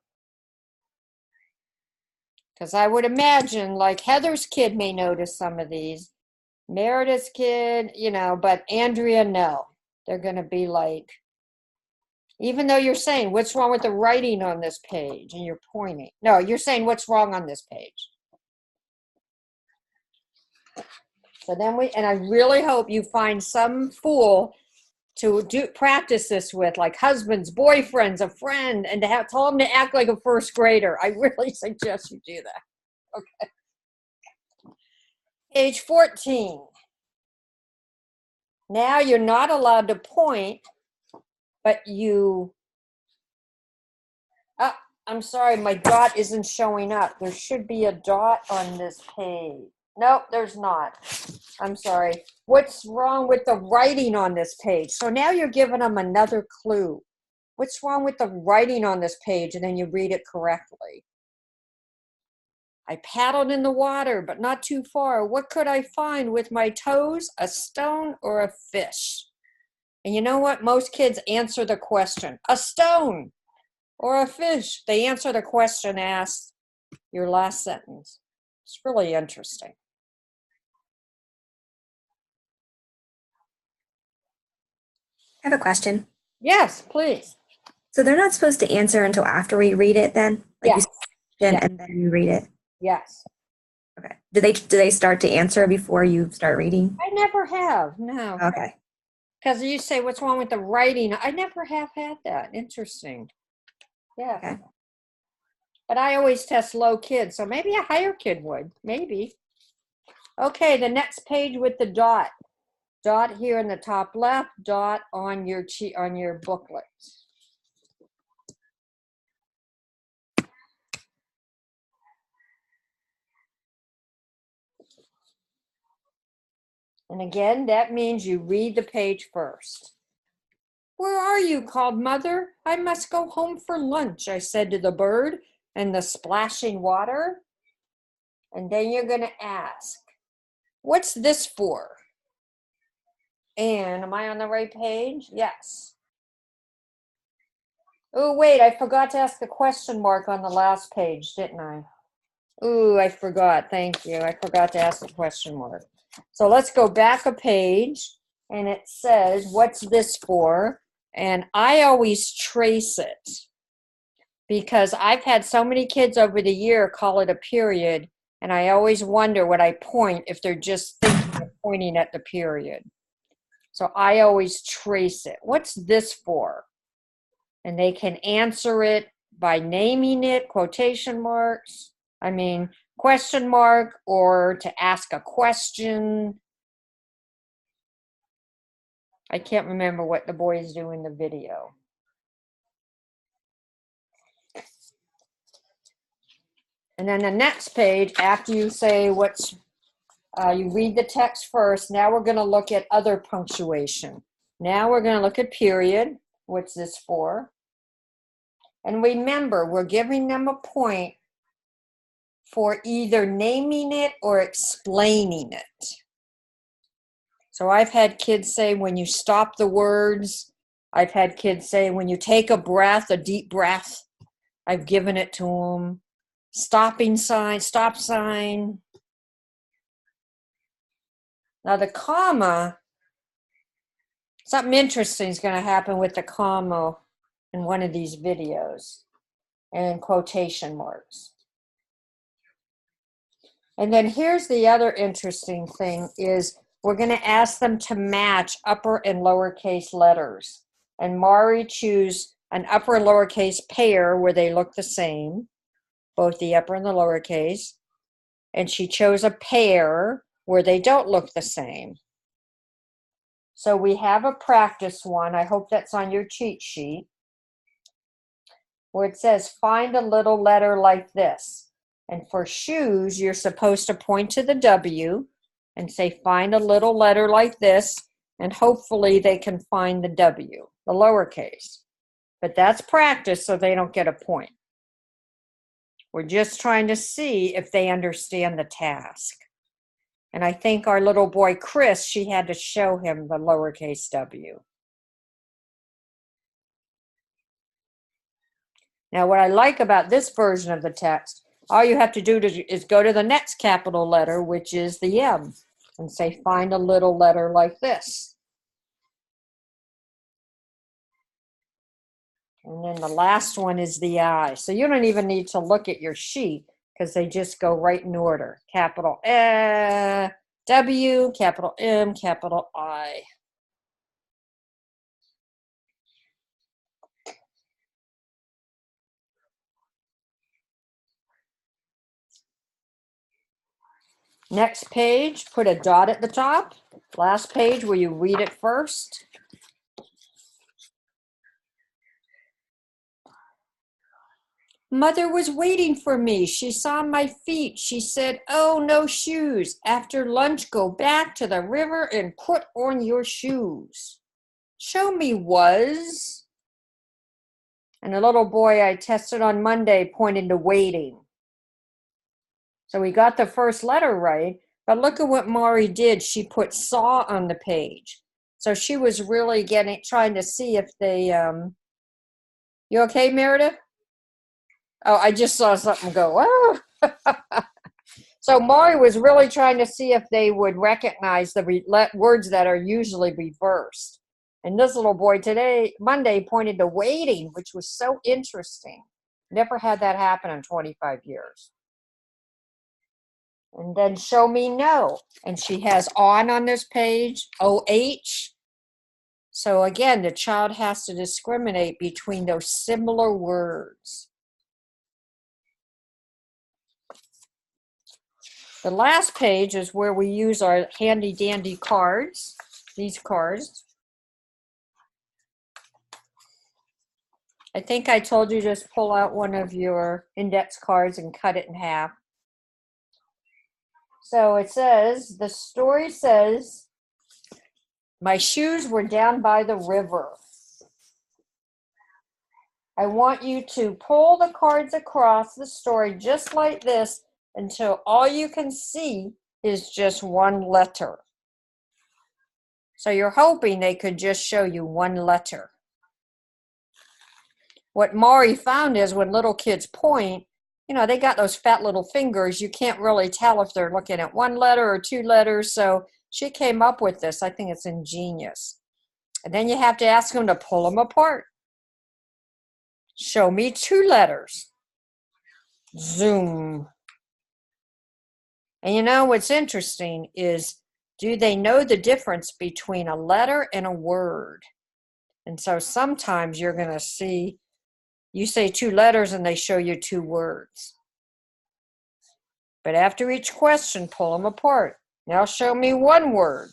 Because I would imagine, like Heather's kid may notice some of these. Meredith's kid, you know, but Andrea, no. They're gonna be like, even though you're saying, what's wrong with the writing on this page? And you're pointing. No, you're saying, what's wrong on this page? So then and I really hope you find some fool to practice this with, like husbands, boyfriends, a friend, and to tell them to act like a first grader. I really suggest you do that. Okay. Page 14. Now you're not allowed to point, but I'm sorry, my dot isn't showing up. There should be a dot on this page. Nope, there's not. I'm sorry. What's wrong with the writing on this page? So now you're giving them another clue. What's wrong with the writing on this page? And then you read it correctly. I paddled in the water, but not too far. What could I find with my toes? A stone or a fish? And you know what? Most kids answer the question, a stone or a fish. They answer the question asked, your last sentence. It's really interesting. I have a question. Yes, please. So they're not supposed to answer until after we read it then? Like Yes. And then you read it? Yes. Okay. Do they start to answer before you start reading? I never have, no. Okay. Because you say, what's wrong with the writing? I never have had that. Interesting. Yeah. Okay. But I always test low kids, so maybe a higher kid would. Maybe. Okay, the next page with the dot. Dot here in the top left, dot on your booklet. And again, that means you read the page first. Where are you? Called Mother. I must go home for lunch, I said to the bird and the splashing water. And then you're going to ask, what's this for? And am I on the right page? Yes. Oh, wait, I forgot to ask the question mark on the last page, didn't I? Ooh, I forgot. Thank you. I forgot to ask the question mark. So let's go back a page, and it says, what's this for? And I always trace it because I've had so many kids over the year call it a period, and I always wonder when I point if they're just thinking of pointing at the period. So I always trace it. What's this for? And they can answer it by naming it, quotation marks, question mark, or to ask a question. I can't remember what the boys do in the video. And then the next page, after you say you read the text first, now we're going to look at other punctuation. Now we're going to look at period. What's this for? And remember, we're giving them a point for either naming it or explaining it. So I've had kids say when you stop the words. I've had kids say when you take a breath, a deep breath. I've given it to them. Stopping sign, stop sign. Now the comma, something interesting is going to happen with the comma in one of these videos, and quotation marks. And then here's the other interesting thing is we're going to ask them to match upper and lowercase letters. And Mari choose an upper and lowercase pair where they look the same, both the upper and the lowercase. And she chose a pair where they don't look the same. So we have a practice one. I hope that's on your cheat sheet, where it says find a little letter like this. And for shoes, you're supposed to point to the W and say find a little letter like this, and hopefully they can find the W, the lowercase. But that's practice, so they don't get a point. We're just trying to see if they understand the task. And I think our little boy, Chris, she had to show him the lowercase w. Now, what I like about this version of the text, all you have to do is go to the next capital letter, which is the M, and say, find a little letter like this. And then the last one is the I. So you don't even need to look at your sheet because they just go right in order. Capital W, capital M, capital I. Next page, put a dot at the top. Last page where you read it first. Mother was waiting for me. She saw my feet. She said, oh, no shoes. After lunch, go back to the river and put on your shoes. Show me was. And the little boy I tested on Monday pointed to waiting. So we got the first letter right, but look at what Mari did. She put saw on the page. So she was really trying to see if they, you okay, Meredith? Oh, I just saw something go, oh. So Mari was really trying to see if they would recognize the words that are usually reversed. And this little boy Monday, pointed to waiting, which was so interesting. Never had that happen in 25 years. And then show me no. And she has on this page, OH. So again, the child has to discriminate between those similar words. The last page is where we use our handy dandy cards, these cards. I think I told you just pull out one of your index cards and cut it in half. So it says, the story says, my shoes were down by the river. I want you to pull the cards across the story just like this until all you can see is just one letter. So you're hoping they could just show you one letter. What Mari found is when little kids point, they got those fat little fingers. You can't really tell if they're looking at one letter or two letters. So she came up with this. I think it's ingenious. And then you have to ask them to pull them apart. Show me two letters. Zoom. And what's interesting is Do they know the difference between a letter and a word? And so sometimes you're going to see, you say 2 letters and they show you 2 words. But after each question, pull them apart. Now show me 1 word.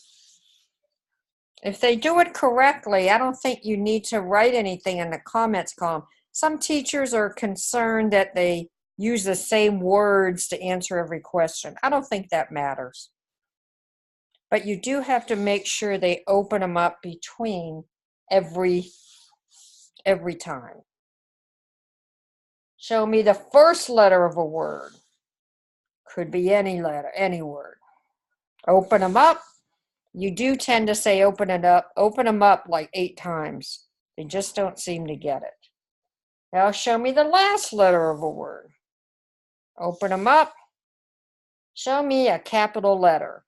If they do it correctly, I don't think you need to write anything in the comments column. Some teachers are concerned that they use the same words to answer every question. I don't think that matters. But you do have to make sure they open them up between every time. Show me the first letter of a word. Could be any letter, any word. Open them up. You do tend to say open them up like 8 times. They just don't seem to get it. Now show me the last letter of a word. Open them up. Show me a capital letter.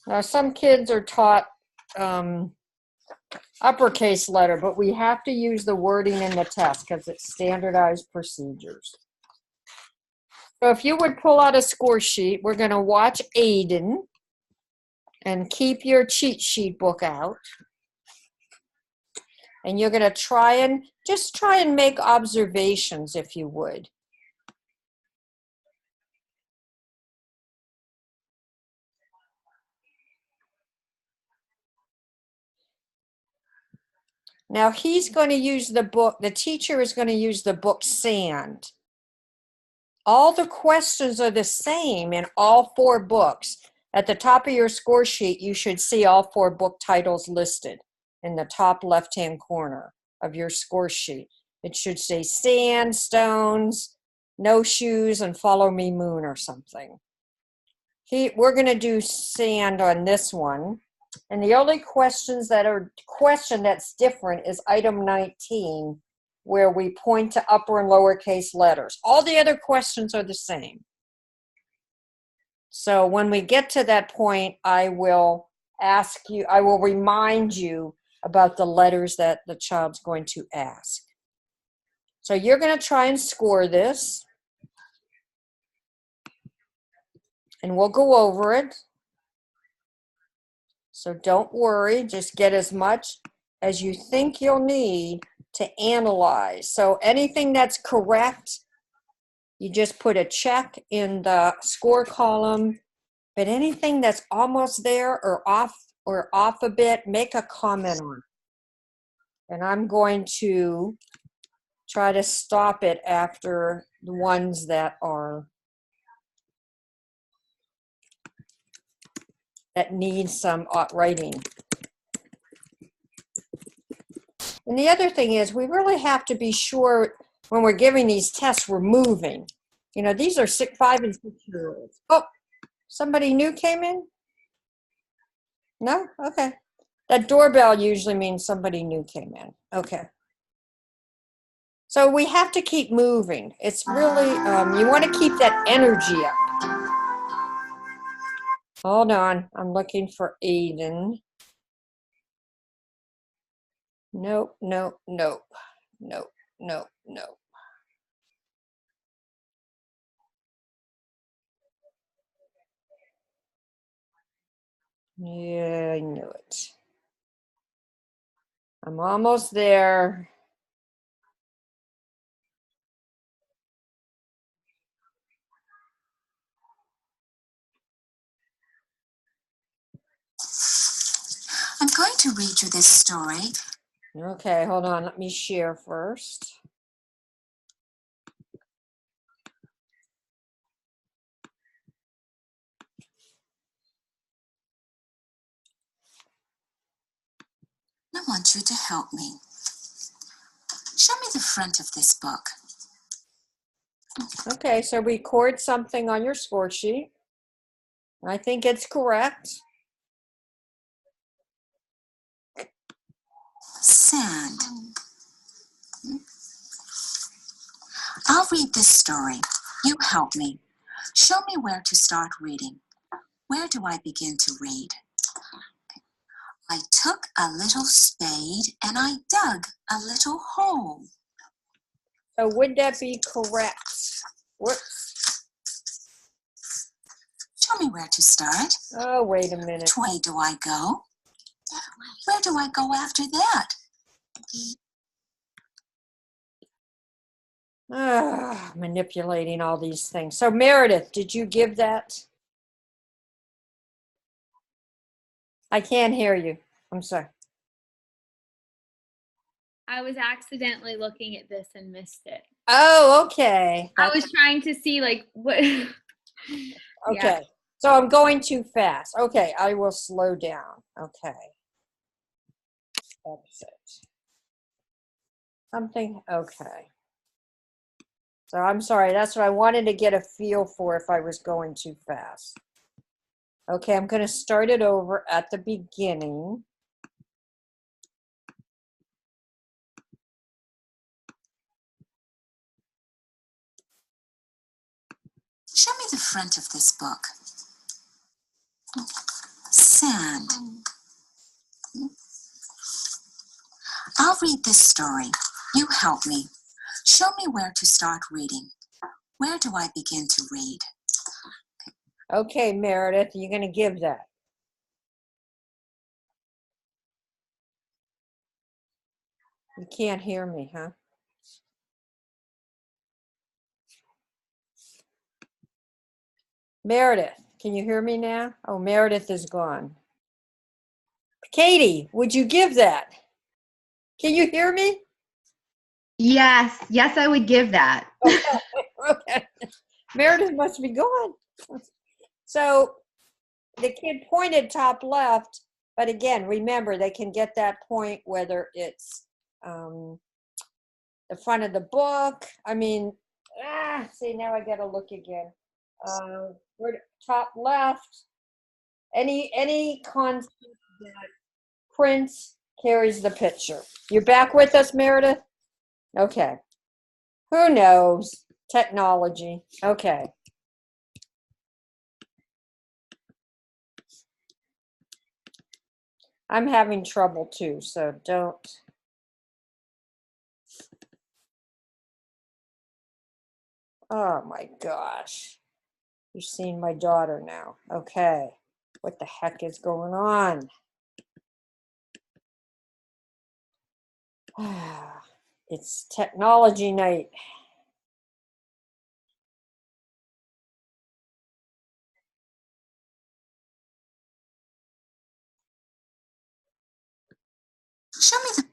Now some kids are taught uppercase letter, but we have to use the wording in the test because it's standardized procedures. So if you would pull out a score sheet, we're going to watch Aiden, and keep your cheat sheet book out. And you're going to try and make observations if you would. Now he's going to use the book, the teacher is going to use the book Sand. All the questions are the same in all 4 books. At the top of your score sheet, you should see all 4 book titles listed in the top left-hand corner of your score sheet. It should say Sand, Stones, No Shoes, and Follow Me Moon or something. We're going to do Sand on this one. And the only question that's different is item 19, where we point to upper and lowercase letters. All the other questions are the same. So when we get to that point, I will remind you about the letters that the child's going to ask. So you're going to try and score this. And we'll go over it. So don't worry, just get as much as you think you'll need to analyze. So anything that's correct, you just put a check in the score column. But anything that's almost there or off a bit, make a comment on. And I'm going to try to stop it after the ones that need some writing. And the other thing is, we really have to be sure when we're giving these tests, we're moving. You know, these are 5 and 6-year-olds. Oh, somebody new came in? No? Okay. That doorbell usually means somebody new came in. Okay. So we have to keep moving. It's really, you want to keep that energy up. Hold on. I'm looking for Aiden. Nope, nope, nope, nope, nope, nope. Yeah, I knew it. I'm almost there. I'm going to read you this story. Okay, hold on. Let me share first. I want you to help me. Show me the front of this book. Okay, so record something on your score sheet. I think it's correct. Sand. I'll read this story. You help me. Show me where to start reading. Where do I begin to read? I took a little spade and I dug a little hole. So would that be correct? Whoops. Show me where to start. Oh, wait a minute. Which way do I go? Where do I go after that? Manipulating all these things. So Meredith, did you give that? I can't hear you. I'm sorry. I was accidentally looking at this and missed it. Oh, okay. I was trying to see like what. Okay. Yeah. So I'm going too fast. Okay, I will slow down. Okay. Exit. Something. Okay. So I'm sorry. That's what I wanted to get a feel for if I was going too fast. Okay, I'm going to start it over at the beginning. Show me the front of this book. Sand. I'll read this story. You help me. Show me where to start reading. Where do I begin to read? Okay, Meredith, you're going to give that. You can't hear me, huh? Meredith, can you hear me now? Oh, Meredith is gone. Katie, would you give that? Can you hear me? Yes, yes, I would give that. Okay. Okay. Meredith must be gone. So the kid pointed top left, but again, remember, they can get that point whether it's the front of the book. I mean, see, now I got to look again. Top left, any concept that prints carries the picture. You're back with us, Meredith? Okay. Who knows? Technology. Okay. I'm having trouble too, so don't. Oh my gosh. You're seeing my daughter now. Okay. What the heck is going on? It's technology night. Show me the...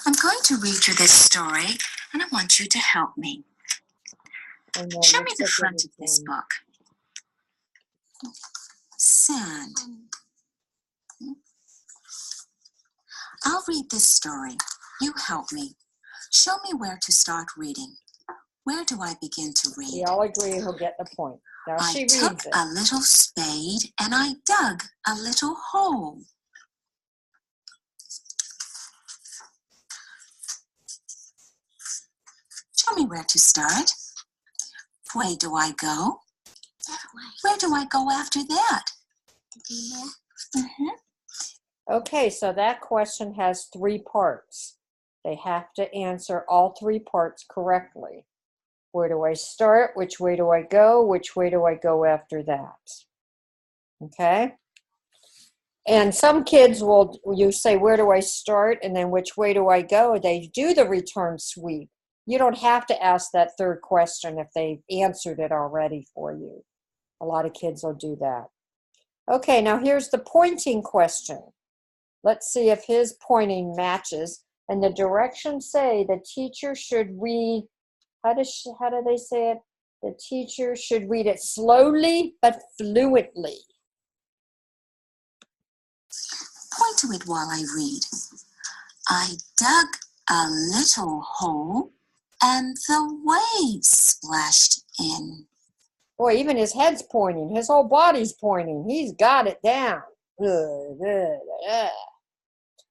I'm going to read you this story, and I want you to help me. Show me the front of this book. Sand. I'll read this story. You help me. Show me where to start reading. Where do I begin to read? We all agree he'll get the point. Now I took a little spade and I dug a little hole. Show me where to start. Where do I go? Where do I go after that? Mm-hmm. Okay, so that question has 3 parts. They have to answer all 3 parts correctly. Where do I start? Which way do I go? Which way do I go after that? Okay? And some kids will, you say, where do I start? And then which way do I go? They do the return sweep. You don't have to ask that 3rd question if they answered it already for you. A lot of kids will do that. Okay, now here's the pointing question. Let's see if his pointing matches. And the directions say the teacher should read, how do they say it? The teacher should read it slowly but fluently. Point to it while I read. I dug a little hole and the waves splashed in. Boy, even his head's pointing. His whole body's pointing. He's got it down.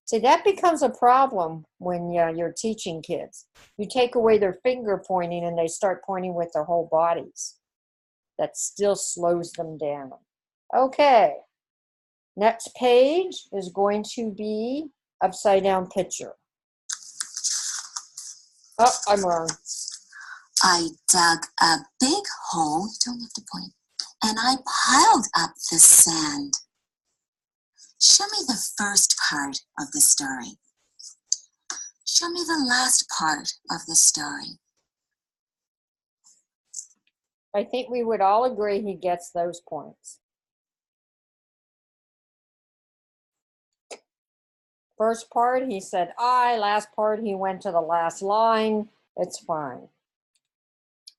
See, that becomes a problem when you're teaching kids. You take away their finger pointing and they start pointing with their whole bodies. That still slows them down. Okay. Next page is going to be upside down picture. Oh, I'm wrong. I dug a big hole, don't have to point, and I piled up the sand. Show me the first part of the story. Show me the last part of the story. I think we would all agree he gets those points. First part, he said I. Last part, he went to the last line. It's fine.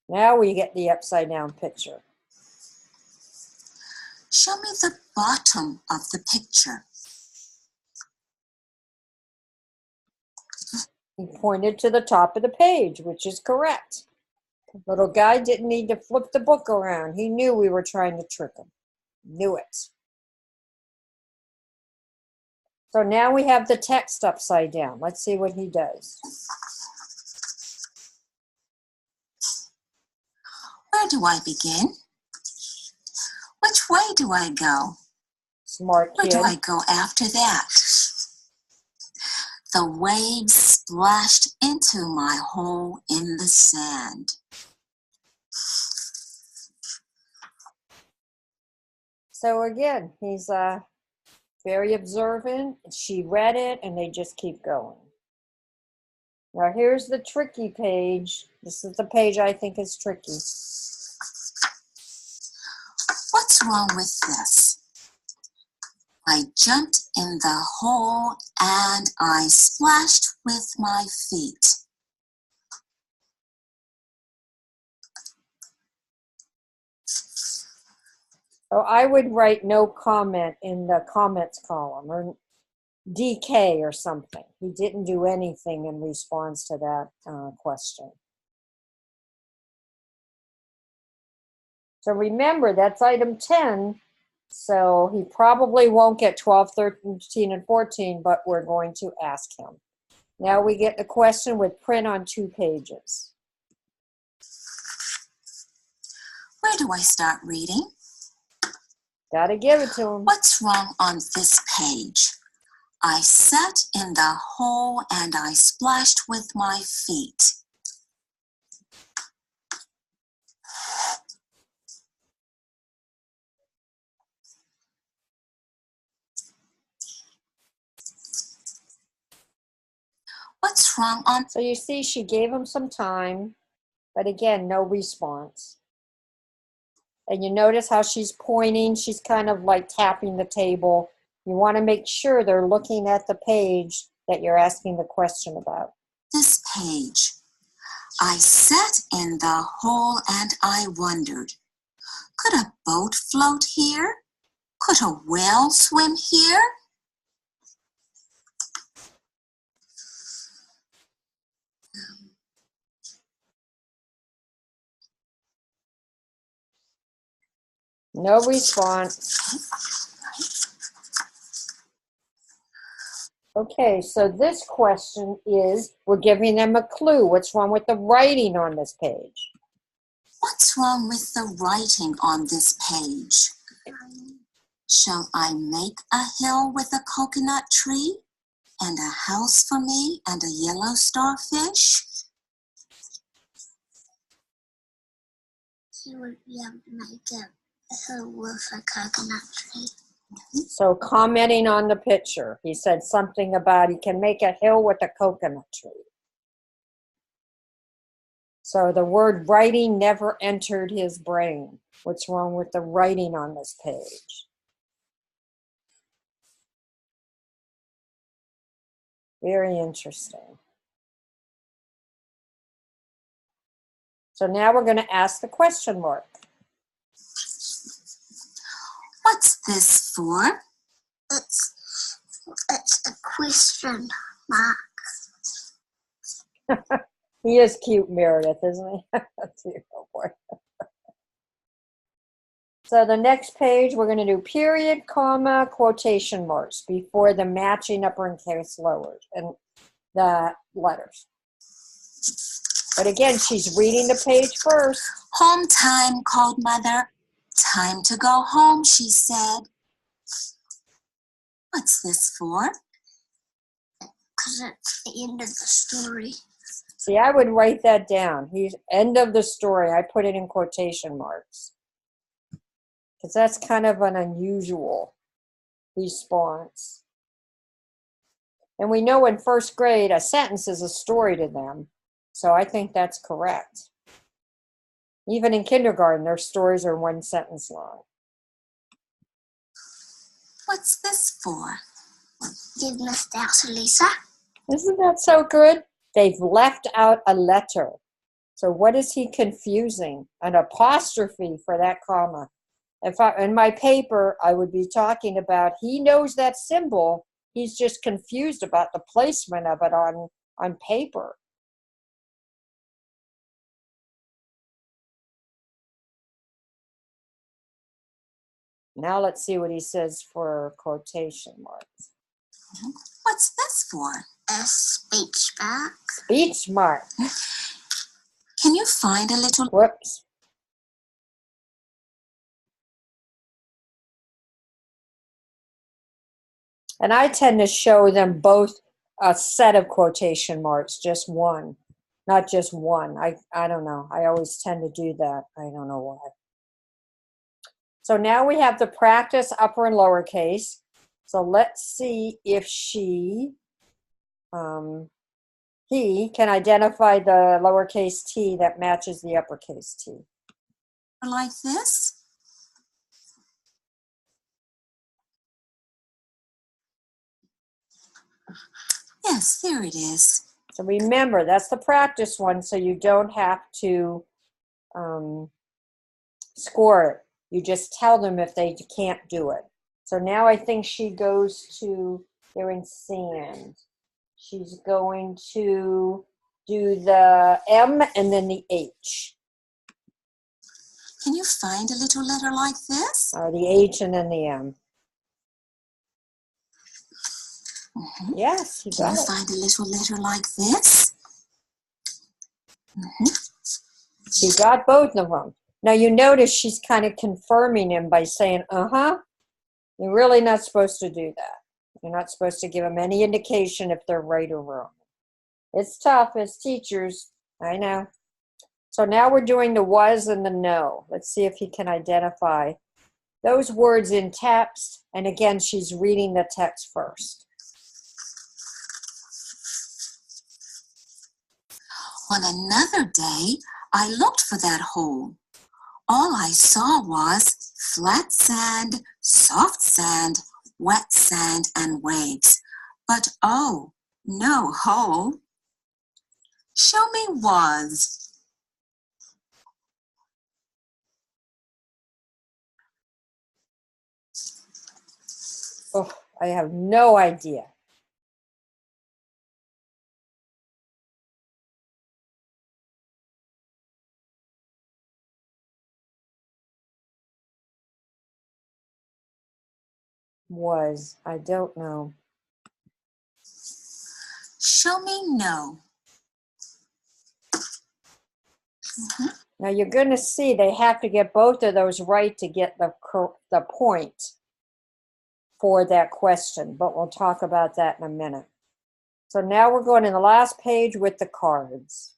Now we get the upside down picture. Show me the bottom of the picture. He pointed to the top of the page, which is correct. The little guy didn't need to flip the book around. He knew we were trying to trick him. Knew it. So now we have the text upside down. Let's see what he does. Where do I begin? Which way do I go? Smart kid. Where do I go after that? The waves splashed into my hole in the sand. So again, he's very observant. She read it, and they just keep going. Now here's the tricky page. This is the page I think is tricky. What's wrong with this? I jumped in the hole and I splashed with my feet. So I would write no comment in the comments column, or DK or something. He didn't do anything in response to that question. So remember, that's item 10. So he probably won't get 12, 13, and 14, but we're going to ask him. Now we get the question with print on 2 pages. Where do I start reading? Got to give it to him. What's wrong on this page? I sat in the hole and I splashed with my feet. What's wrong on... So you see, she gave him some time, but again, no response. And you notice how she's pointing. She's kind of like tapping the table. You want to make sure they're looking at the page that you're asking the question about. This page. I sat in the hole and I wondered, could a boat float here? Could a whale swim here? No response. Okay, so this question is, we're giving them a clue. What's wrong with the writing on this page? What's wrong with the writing on this page? Shall I make a hill with a coconut tree? And a house for me and a yellow starfish? He would be able to make a hill with a coconut tree. So commenting on the picture, he said something about he can make a hill with a coconut tree. So the word writing never entered his brain. What's wrong with the writing on this page? Very interesting. So now we're going to ask the question mark. What's this for? It's a question mark. He is cute, Meredith, isn't he? That's your boy. So the next page, we're going to do period, comma, quotation marks before the matching uppercase lowers and the letters. But again, she's reading the page first. Home time, called Mother. Time to go home, she said. What's this for? Because it's the end of the story. See, I would write that down. He's end of the story. I put it in quotation marks. Because that's kind of an unusual response. And we know in first grade, a sentence is a story to them. So I think that's correct. Even in kindergarten, their stories are one sentence long. What's this for? You've missed out, Lisa. Isn't that so good? They've left out a letter. So what is he confusing? An apostrophe for that comma. In my paper, I would be talking about he knows that symbol. He's just confused about the placement of it on paper. Now let's see what he says for quotation marks. What's this for? A speech mark. Speech mark. Can you find a little... Whoops. And I tend to show them both a set of quotation marks, just one, not just one. I don't know. I always tend to do that. I don't know why. So now we have the practice upper and lowercase. So let's see if he can identify the lowercase t that matches the uppercase t. Like this? Yes, there it is. So remember, that's the practice one, so you don't have to score it. You just tell them if they can't do it. So now I think she goes to, they're in sand. She's going to do the M and then the H. Can you find a little letter like this? The H and then the M. Mm-hmm. Yes, he Can got you it. find a little letter like this? Mm-hmm. He got both of them. Now you notice she's kind of confirming him by saying, uh-huh. You're really not supposed to do that. You're not supposed to give them any indication if they're right or wrong. It's tough as teachers, I know. So now we're doing the was and the no. Let's see if he can identify those words in text. And again, she's reading the text first. On another day, I looked for that hole. All I saw was flat sand, soft sand, wet sand, and waves. But oh, no hole. Show me was. Oh, I have no idea. Was, I don't know. Show me no. Mm-hmm. Now you're going to see they have to get both of those right to get the point for that question, but we'll talk about that in a minute. So now we're going to the last page with the cards.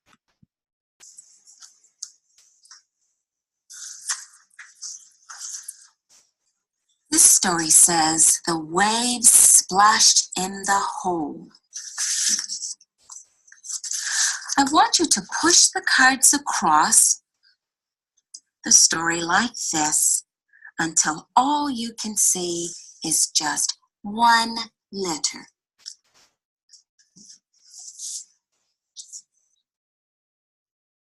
This story says the waves splashed in the hole. I want you to push the cards across the story like this until all you can see is just one letter.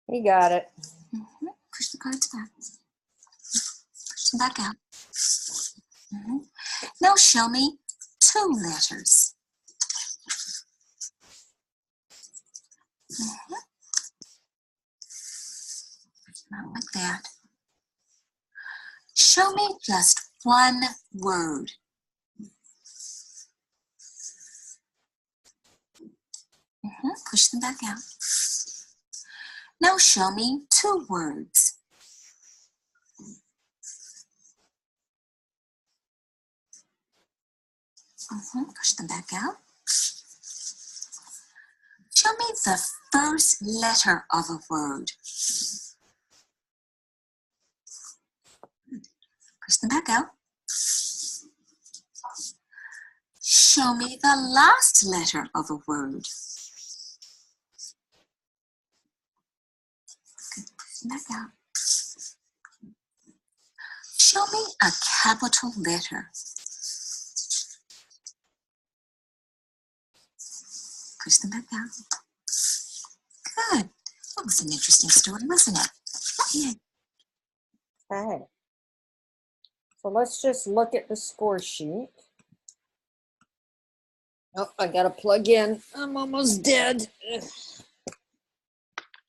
He got it. Mm-hmm. Push the cards back. Push them back out. Mm-hmm. Now show me two letters. Mm-hmm. Not like that. Show me just one word. Mm-hmm. Push them back out. Now show me two words. Mm-hmm. Push them back out. Show me the first letter of a word. Kristen, back out. Show me the last letter of a word. Good. Kristen, back out. Show me a capital letter. Kristen, back out. Good. That was an interesting story, wasn't it? Yeah. Okay. So let's just look at the score sheet. Oh, I gotta plug in. I'm almost dead. Ugh.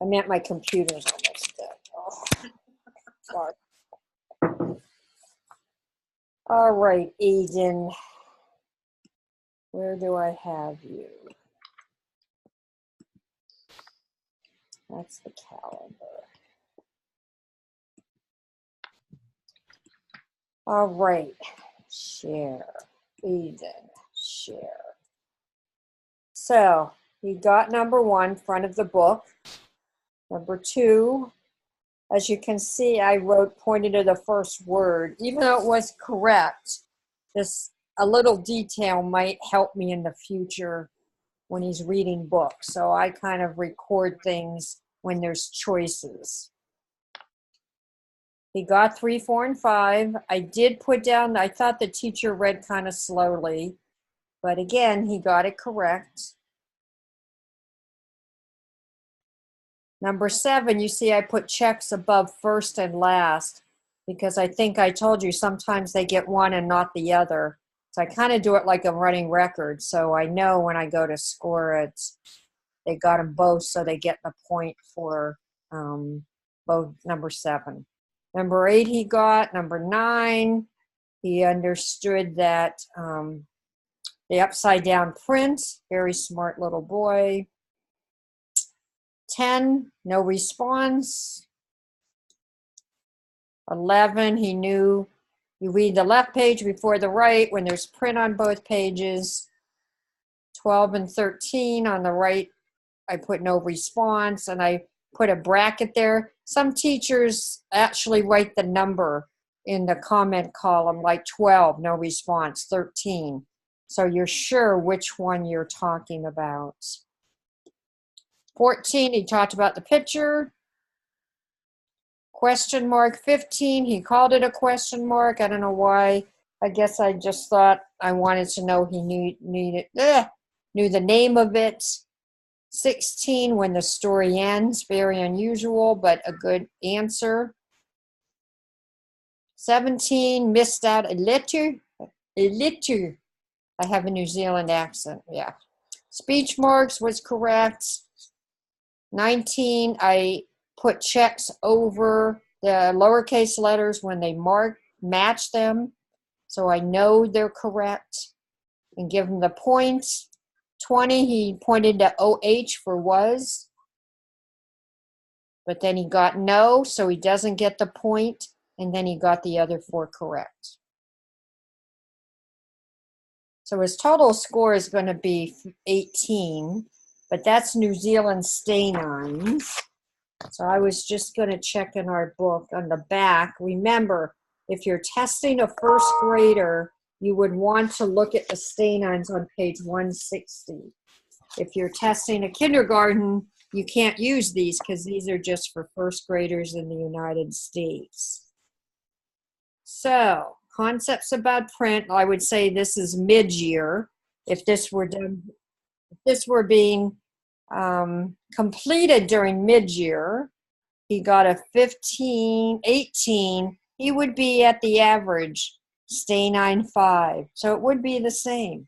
I meant my computer's almost dead. Oh, sorry. All right, Eden. Where do I have you? That's the calendar. All right, share, Eden, share. So you got number 1, front of the book. Number 2, as you can see, I pointed to the first word. Even though it was correct, a little detail might help me in the future when he's reading books. So I kind of record things when there's choices. He got 3, 4, and 5. I did put down, I thought the teacher read kind of slowly, but again, he got it correct. Number 7, you see I put checks above first and last because I think I told you sometimes they get one and not the other. So I kind of do it like I'm running records. So I know when I go to score it, they got them both, so they get the point for both. Number 7. Number 8 he got. Number 9, he understood that the upside down print. Very smart little boy. 10, no response. 11, he knew you read the left page before the right when there's print on both pages. 12 and 13 on the right, I put no response, and I put a bracket there. Some teachers actually write the number in the comment column, like 12, no response, 13. So you're sure which one you're talking about. 14, he talked about the picture. Question mark. 15, he called it a question mark. I don't know why. I guess I just thought I wanted to know he knew the name of it. 16, when the story ends. Very unusual, but a good answer. 17, missed out a letter. A letter. I have a New Zealand accent, yeah. Speech marks was correct. 19, I put checks over the lowercase letters when they match them, so I know they're correct, and give them the points. 20, he pointed to OH for was, but then he got no, so he doesn't get the point, and then he got the other 4 correct. So his total score is going to be 18, but that's New Zealand Stay-Nines. So I was just going to check in our book on the back. Remember, if you're testing a first grader, you would want to look at the Stay-Nines on page 160. If you're testing a kindergarten, you can't use these because these are just for first graders in the United States. So, concepts about print, I would say this is mid-year. If this were done, if this were being completed during mid-year, he got a 15, 18, he would be at the average, Stay-Nine 5. So it would be the same.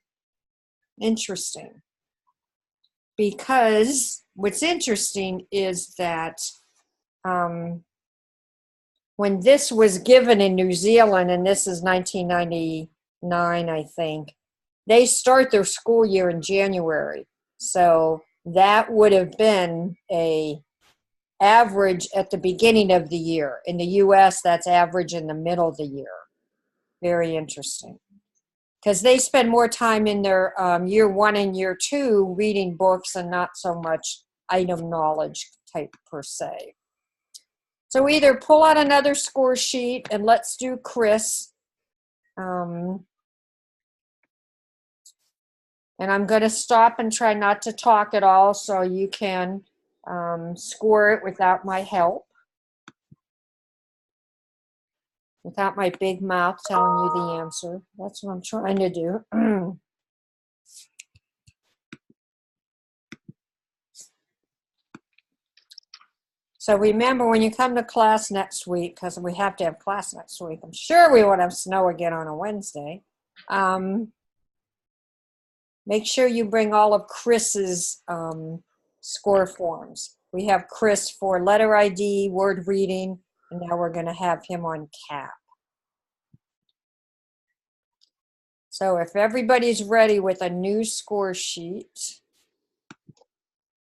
Interesting. Because what's interesting is that when this was given in New Zealand, and this is 1999, I think, they start their school year in January. So that would have been a average at the beginning of the year. In the US, that's average in the middle of the year. Very interesting. Because they spend more time in their year 1 and year 2 reading books and not so much item knowledge type per se. So either pull out another score sheet and let's do Chris. And I'm going to stop and try not to talk at all so you can score it without my help. Without my big mouth telling you the answer. That's what I'm trying to do. So remember, when you come to class next week, because we have to have class next week, I'm sure we won't have snow again on a Wednesday. Make sure you bring all of Chris's score forms. We have Chris for letter ID, word reading, and now we're going to have him on CAP. So if everybody's ready with a new score sheet.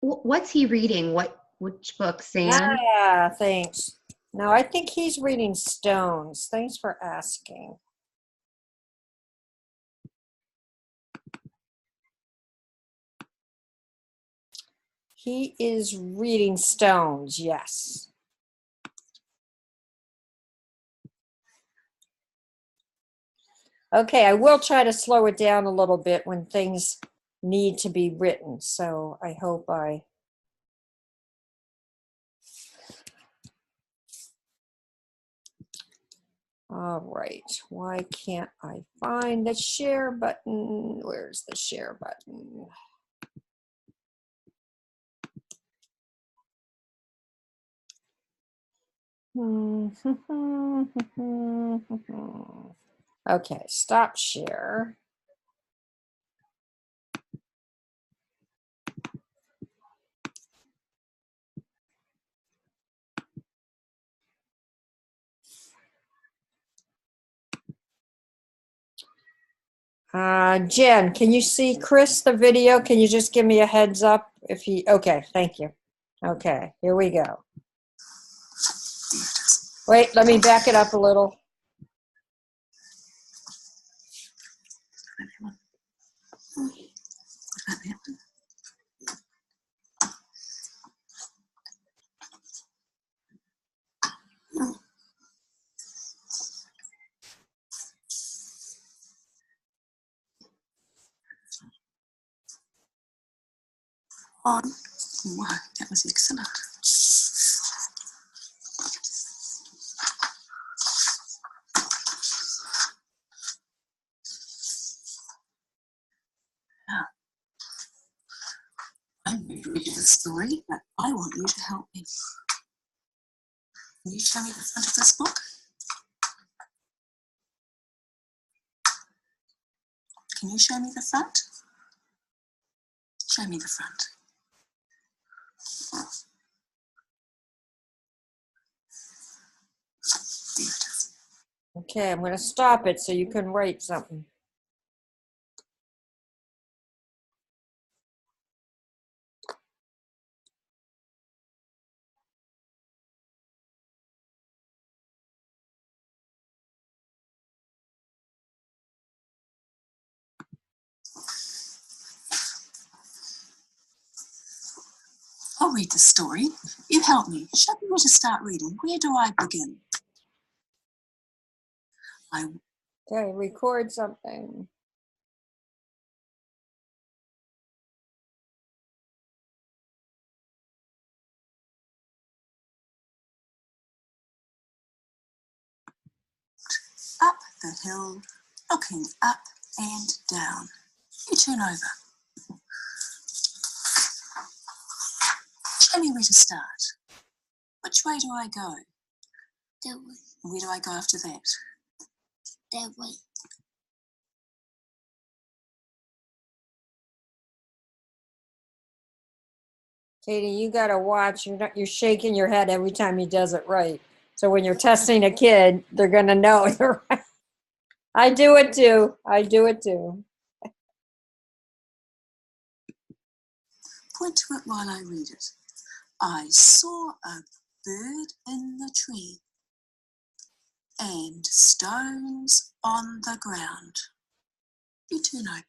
What's he reading? Which book, Sam? Yeah, thanks. No, I think he's reading Stones. Thanks for asking. He is reading Stones, yes. Okay, I will try to slow it down a little bit when things need to be written. So I hope all right, why can't I find the share button? Where's the share button? Okay, stop share. Jen, can you see Chris, the video? Can you just give me a heads up if he, okay, thank you. Okay, here we go. Wait, let me back it up a little. On. Wow, that was excellent. Now, I'm going to read you the story, but I want you to help me. Can you show me the front of this book? Can you show me the front? Show me the front. There it is. Okay, I'm going to stop it so you can write something. I'll read the story. You help me. Show me where to start reading. Where do I begin? Okay, record something. Up the hill, looking up and down. You turn over. Show me where to start. Which way do I go? That way. Where do I go after that? That way. Katie, you got to watch. You're shaking your head every time he does it right. So when you're testing a kid, they're going to know they're right. I do it too. I do it too. Point to it while I read it. I saw a bird in the tree and stones on the ground. You turn over.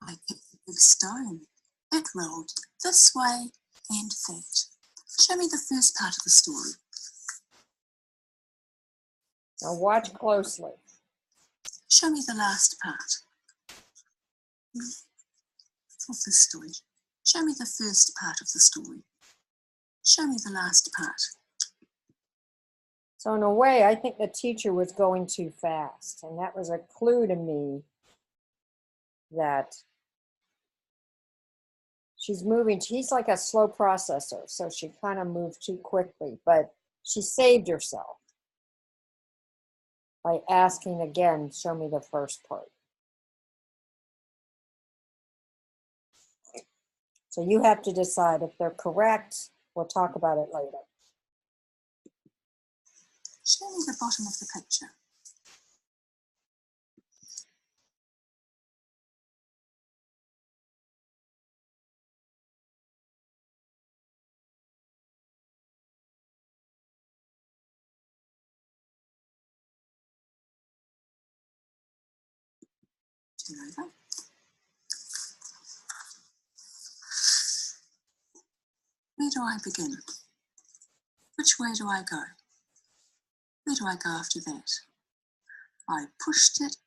I picked the big stone. It rolled this way and that. Show me the first part of the story. Now watch closely. Show me the last part of the story. Show me the first part of the story. Show me the last part. So in a way, I think the teacher was going too fast. And that was a clue to me that she's moving. She's like a slow processor. So she kind of moved too quickly, but she saved herself by asking again, show me the first part. So you have to decide if they're correct. We'll talk about it later. Show me the bottom of the picture. Turn over. Where do I begin? Which way do I go? Where do I go after that? I pushed it.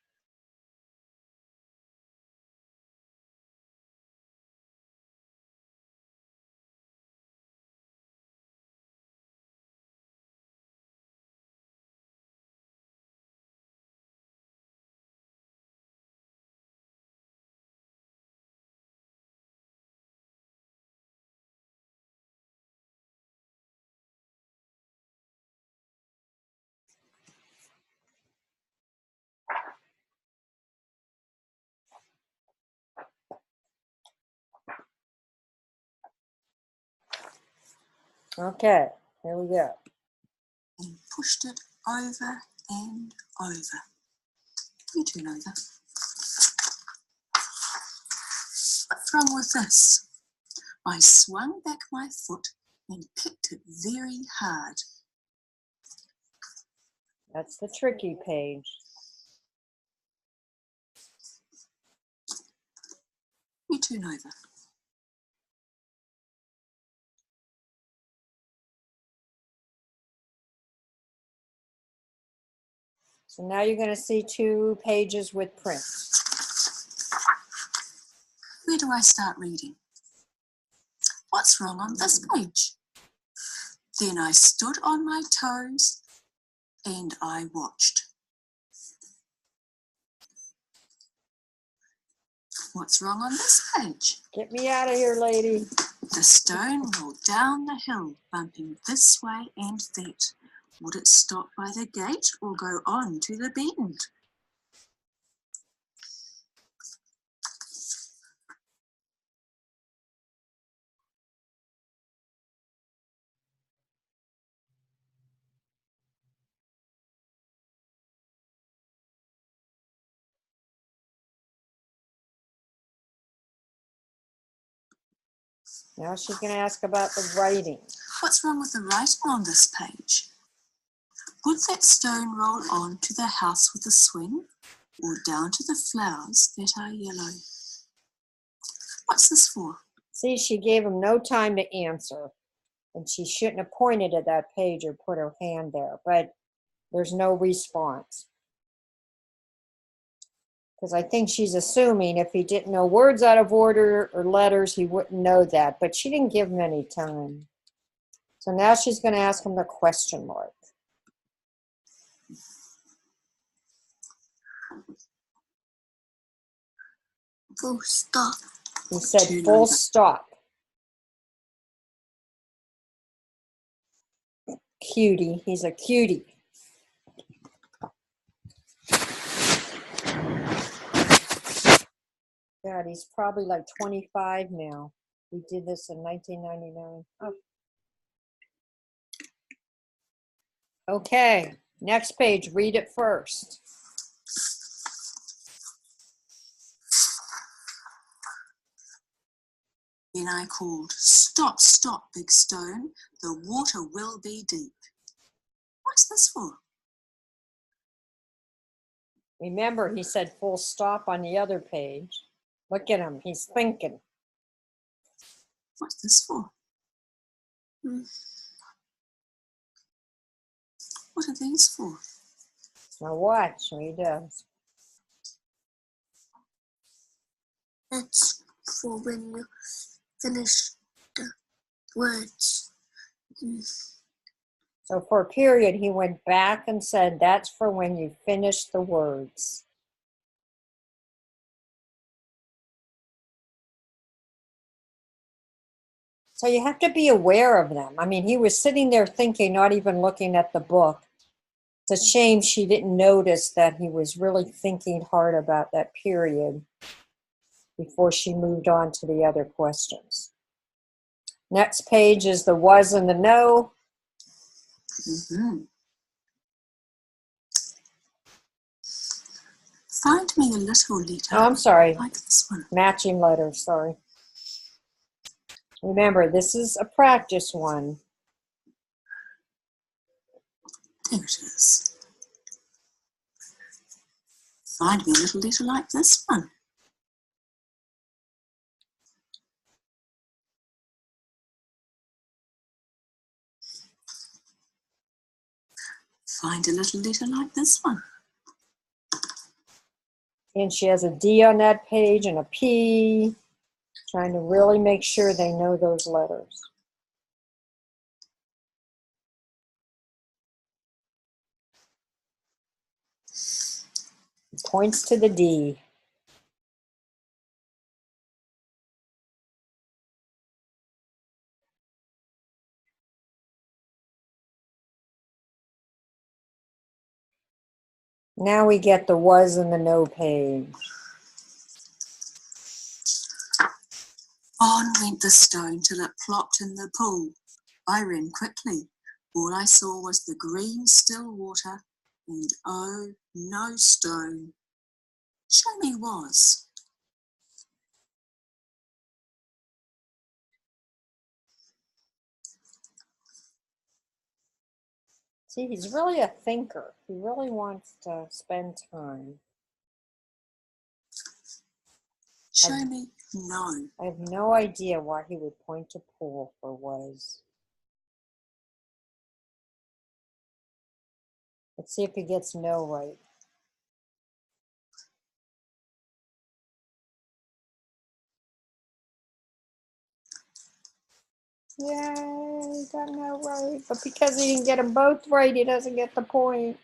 Okay, here we go. And pushed it over and over. You turn over. What's wrong with this? I swung back my foot and kicked it very hard. That's the tricky page. You turn over. So now you're going to see 2 pages with print. Where do I start reading? What's wrong on this page? Then I stood on my toes and I watched. What's wrong on this page? Get me out of here, lady. The stone rolled down the hill, bumping this way and that. Would it stop by the gate or go on to the bend? Now she's going to ask about the writing. What's wrong with the writing on this page? Would that stone roll on to the house with a swing or down to the flowers that are yellow? What's this for? See, she gave him no time to answer. And she shouldn't have pointed at that page or put her hand there. But there's no response. Because I think she's assuming if he didn't know words out of order or letters, he wouldn't know that. But she didn't give him any time. So now she's going to ask him the question mark. Full stop. He said full stop. Cutie. He's a cutie. God, he's probably like 25 now. He did this in 1999. Oh. Okay, next page. Read it first. Then I called, "Stop, stop, big stone. The water will be deep." What's this for? Remember, he said full stop on the other page. Look at him. He's thinking. What's this for? What are these for? Now watch what he does. That's for when you finish the words. So for a period, he went back and said, that's for when you finish the words. So you have to be aware of them. I mean, he was sitting there thinking, not even looking at the book. It's a shame she didn't notice that he was really thinking hard about that period before she moved on to the other questions. Next page is the was and the no. Find me a little letter. Oh, I'm sorry. Like this one. Matching letters, sorry. Remember, this is a practice one. There it is. Find me a little letter like this one. Find a little letter like this one. And she has a D on that page and a P, trying to really make sure they know those letters. Points to the D. Now we get the was and the no page. On went the stone till it plopped in the pool. I ran quickly. All I saw was the green still water, and oh, no stone. Show me was. See, he's really a thinker. He really wants to spend time. Show me no. I have no idea why he would point to pool for was. Let's see if he gets no right. Yay, he got no right. But because he didn't get them both right, he doesn't get the point.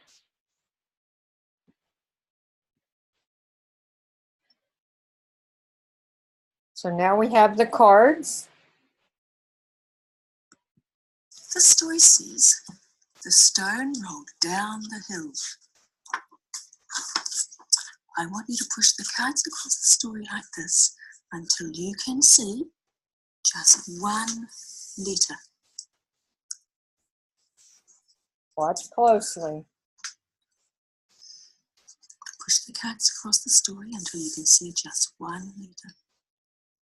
So now we have the cards. The story says, the stone rolled down the hill. I want you to push the cards across the story like this until you can see just one letter. Watch closely. Push the cards across the story until you can see just one letter.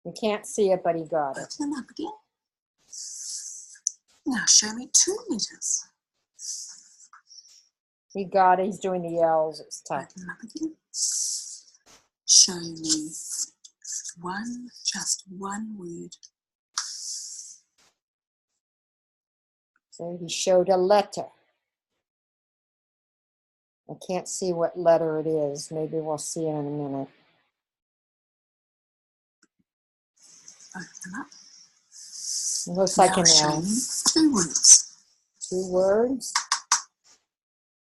You can't see it, but he got it. Open them up again. Now show me two letters. He got it. He's doing the L's. It's tough. Open them up again. Show me just one word. So he showed a letter. I can't see what letter it is. Maybe we'll see it in a minute. Open them up. It looks like Now an show L. me two words. Two words.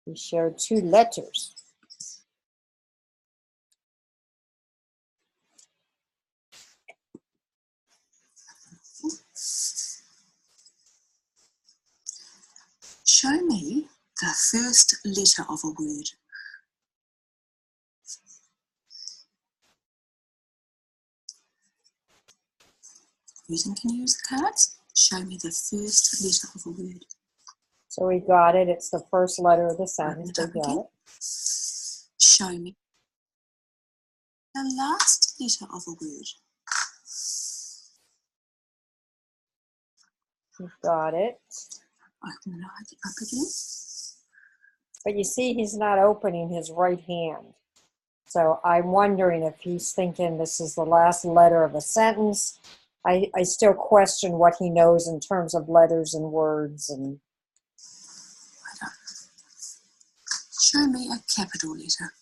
He showed two letters. Show me the first letter of a word. Can you use the cards? Show me the first letter of a word. So we got it. It's the first letter of the sentence. Open We it up got again. it. Show me the last letter of a word. We got it. Open it up again. But you see, he's not opening his right hand. So I'm wondering if he's thinking this is the last letter of a sentence. I still question what he knows in terms of letters and words. And Show me a capital letter.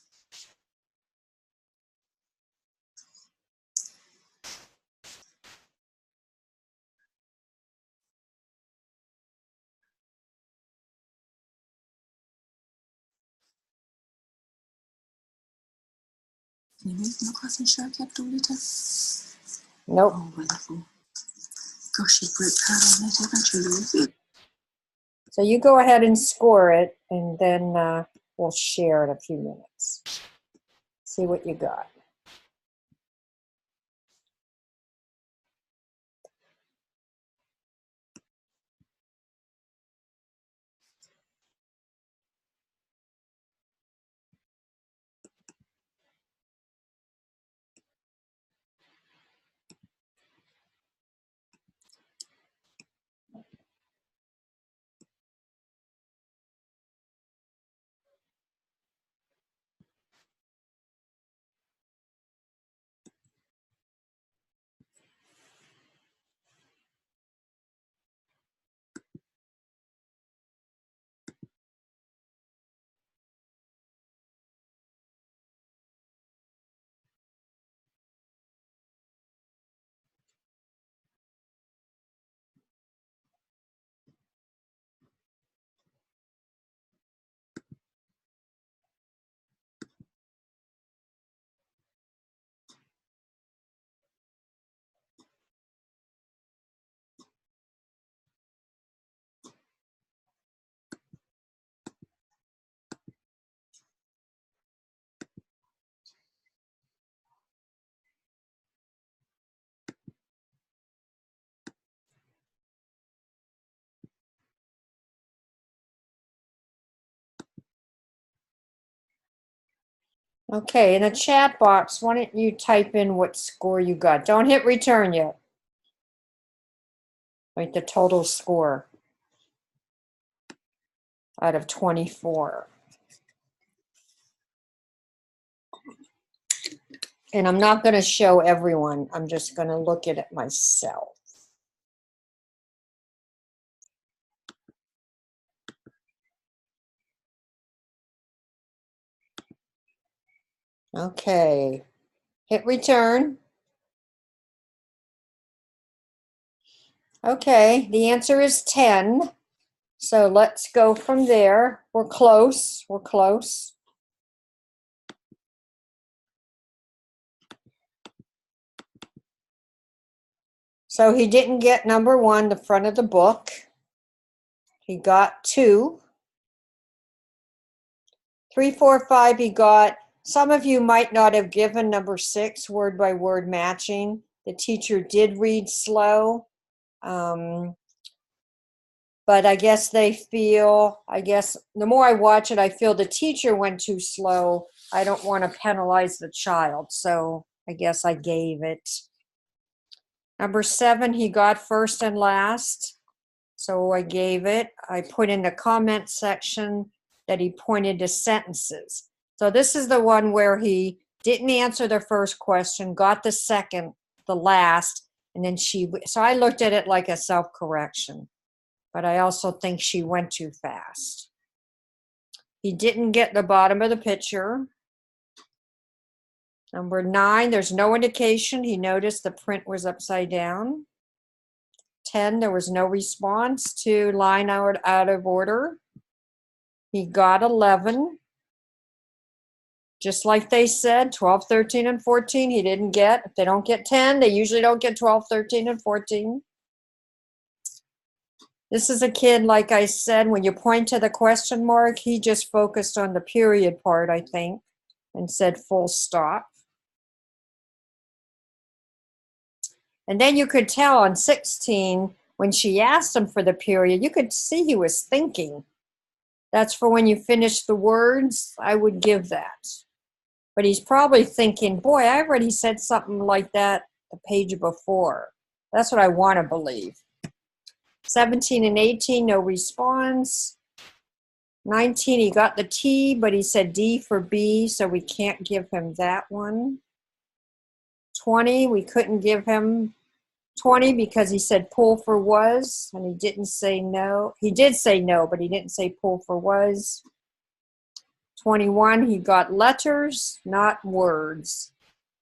Can you move them across and show a capital letter? nope. Oh, wonderful. Gosh, you've worked hard on that, haven't you, Lou? So you go ahead and score it, and then we'll share in a few minutes. See what you got. Okay, in the chat box, why don't you type in what score you got? Don't hit return yet. Like the total score out of 24. And I'm not going to show everyone. I'm just going to look at it myself. Okay, hit return. Okay, the answer is 10. So let's go from there. We're close. We're close. So he didn't get number 1, the front of the book. He got 2. 3, 4, 5, he got. Some of you might not have given number 6, word by word matching. The teacher did read slow. But I guess they feel, the more I watch it, I feel the teacher went too slow. I don't want to penalize the child. So I guess I gave it. Number 7, he got first and last. So I gave it. I put in the comment section that he pointed to sentences. So this is the one where he didn't answer the first question, got the second, the last, and then so I looked at it like a self-correction, but I also think she went too fast. He didn't get the bottom of the picture. Number 9, there's no indication. He noticed the print was upside down. 10, there was no response to line out of order. He got 11. Just like they said, 12, 13, and 14 he didn't get. If they don't get 10, they usually don't get 12, 13, and 14. This is a kid, like I said, when you point to the question mark, he just focused on the period part, I think, and said full stop. And then you could tell on 16, when she asked him for the period, you could see he was thinking. That's for when you finish the words, I would give that. But he's probably thinking, boy, I already said something like that the page before. That's what I want to believe. 17 and 18, no response. 19, he got the T, but he said D for B, so we can't give him that one. 20, we couldn't give him 20 because he said pull for was, and he didn't say no. He did say no, but he didn't say pull for was. 21, he got letters, not words,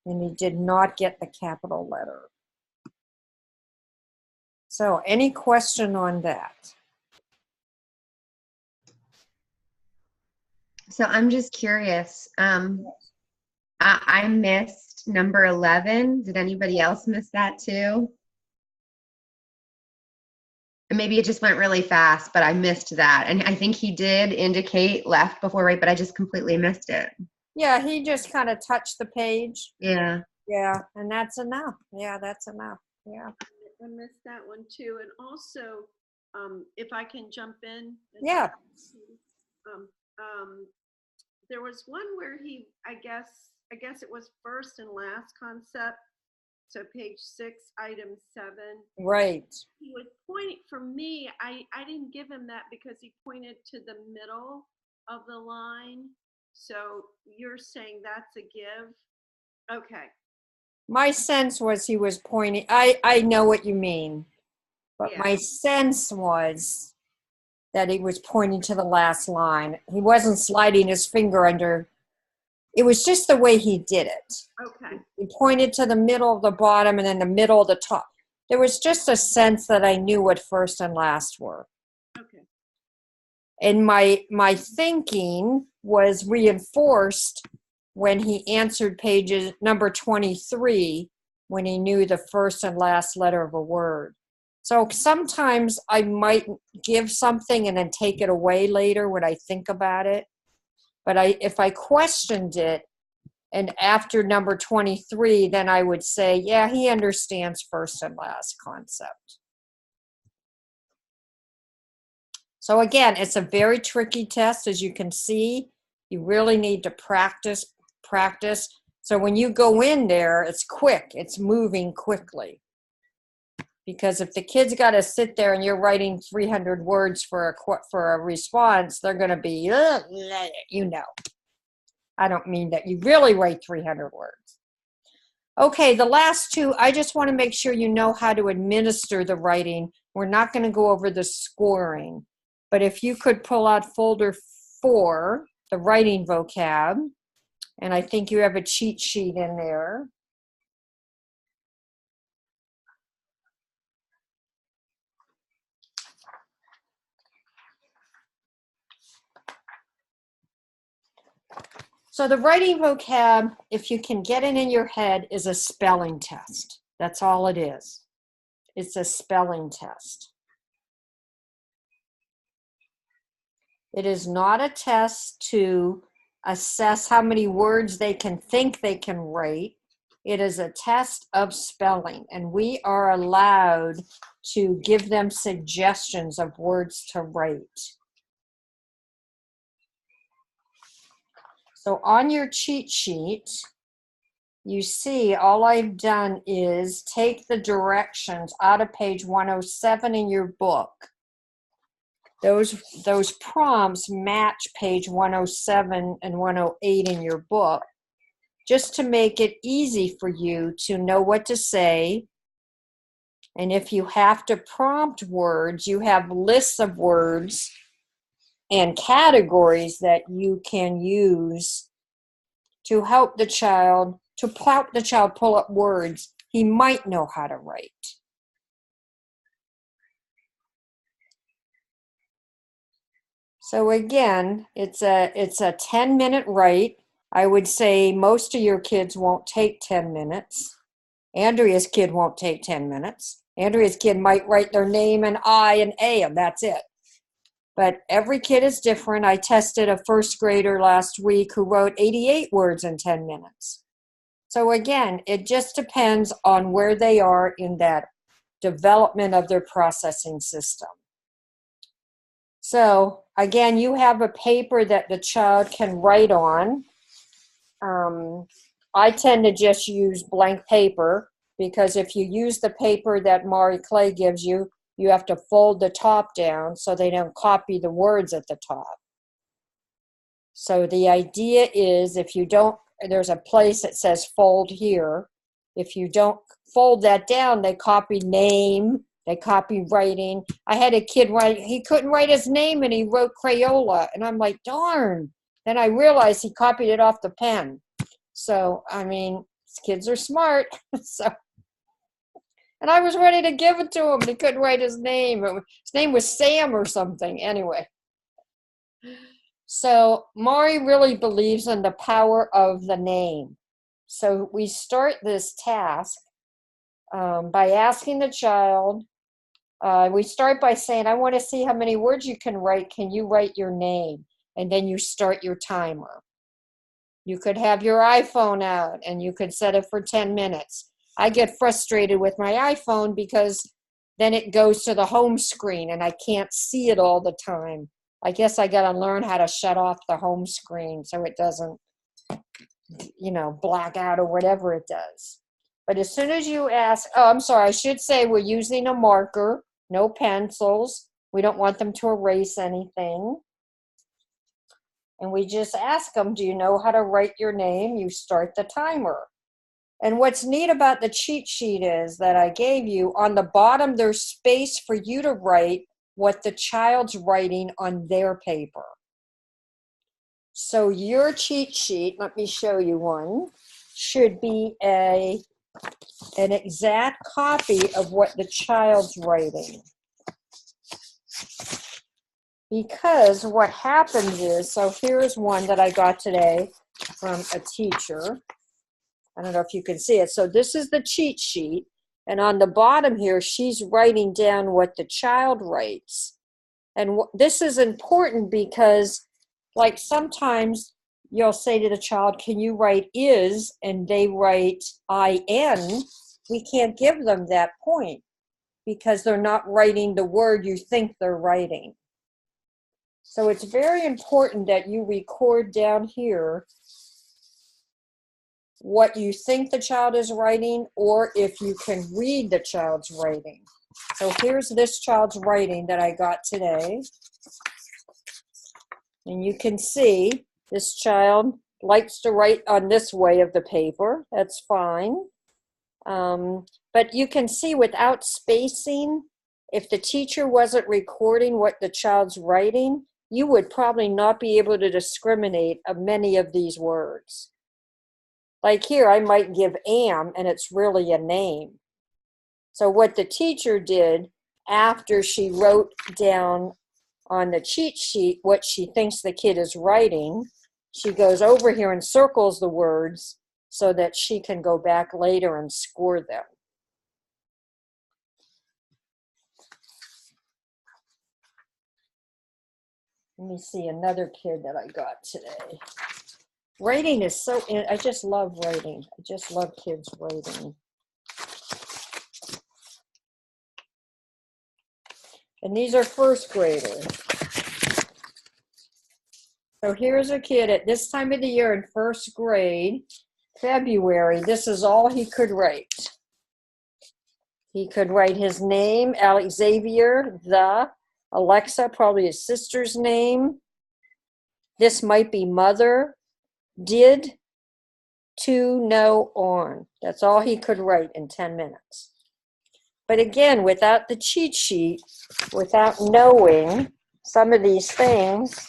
and he did not get the capital letter. So any question on that? So I'm just curious. I missed number 11. Did anybody else miss that too? And maybe it just went really fast, but I missed that. And I think he did indicate left before right, but I just completely missed it. Yeah, he just kind of touched the page. Yeah. Yeah, and that's enough. Yeah, that's enough. Yeah. I missed that one too. And also, if I can jump in. Yeah. There was one where he, I guess it was first and last concept. So page 6, item 7. Right. He would point, for me, I didn't give him that because he pointed to the middle of the line. So you're saying that's a give? Okay. My sense was he was pointing, I know what you mean, but Yeah. my sense was that he was pointing to the last line. He wasn't sliding his finger under. It was just the way he did it. Okay. He pointed to the middle of the bottom and then the middle of the top. There was just a sense that I knew what first and last were. Okay. And my thinking was reinforced when he answered pages number 23, when he knew the first and last letter of a word. So sometimes I might give something and then take it away later when I think about it. But if I questioned it, and after number 23, then I would say, yeah, he understands first and last concept. So again, it's a very tricky test, as you can see. You really need to practice. So when you go in there, it's quick. It's moving quickly. Because if the kid's got to sit there and you're writing 300 words for a response, they're going to be, you know. I don't mean that you really write 300 words. Okay, the last two, I just want to make sure you know how to administer the writing. We're not going to go over the scoring. But if you could pull out folder 4, the writing vocab, and I think you have a cheat sheet in there. So the writing vocab, if you can get it in your head, is a spelling test. That's all it is. It's a spelling test. It is not a test to assess how many words they can think they can write. It is a test of spelling, and we are allowed to give them suggestions of words to write. So on your cheat sheet, you see all I've done is take the directions out of page 107 in your book. Those prompts match page 107 and 108 in your book, just to make it easy for you to know what to say. And if you have to prompt words, you have lists of words and categories that you can use to help the child pull up words he might know how to write. So again, it's a 10-minute write. I would say most of your kids won't take 10 minutes. Andrea's kid won't take 10 minutes. Andrea's kid might write their name and I and A, and that's it. But every kid is different. I tested a first grader last week who wrote 88 words in 10 minutes. So again, it just depends on where they are in that development of their processing system. So again, you have a paper that the child can write on. I tend to just use blank paper, because if you use the paper that Mari Clay gives you, you have to fold the top down so they don't copy the words at the top. So the idea is if you don't, there's a place that says fold here. If you don't fold that down, they copy name, they copy writing. I had a kid write, he couldn't write his name and he wrote Crayola. And I'm like, darn. Then I realized he copied it off the pen. So, I mean, kids are smart. So, and I was ready to give it to him, and he couldn't write his name. His name was Sam or something. Anyway. So Mari really believes in the power of the name. So we start this task by asking the child, we start by saying, I want to see how many words you can write. Can you write your name? And then you start your timer. You could have your iPhone out and you could set it for 10 minutes. I get frustrated with my iPhone because then it goes to the home screen and I can't see it all the time. I guess I got to learn how to shut off the home screen so it doesn't, black out or whatever it does. But as soon as you ask, I'm sorry, I should say we're using a marker, no pencils. We don't want them to erase anything. And we just ask them, do you know how to write your name? You start the timer. And what's neat about the cheat sheet is that I gave you, on the bottom, there's space for you to write what the child's writing on their paper. So your cheat sheet, let me show you one, should be an exact copy of what the child's writing. Because what happens is, so here's one that I got today from a teacher. I don't know if you can see it. So this is the cheat sheet. And on the bottom here, she's writing down what the child writes. And this is important because, like, sometimes you'll say to the child, can you write is? And they write IN. We can't give them that point because they're not writing the word you think they're writing. So it's very important that you record down here what you think the child is writing, or if you can read the child's writing. So here's this child's writing that I got today. And you can see this child likes to write on this way of the paper. That's fine. But you can see without spacing, if the teacher wasn't recording what the child's writing, you would probably not be able to discriminate of many of these words. Like here, I might give am, and it's really a name. So what the teacher did after she wrote down on the cheat sheet what she thinks the kid is writing, she goes over here and circles the words so that she can go back later and score them. Let me see another kid that I got today. Writing is so, I just love writing. I just love kids writing. And these are first graders. So here's a kid at this time of the year in first grade, February. This is all he could write. He could write his name, Xavier, Alexa, probably his sister's name. This might be mother. Did, to, know, on. That's all he could write in 10 minutes. But again, without the cheat sheet, without knowing some of these things,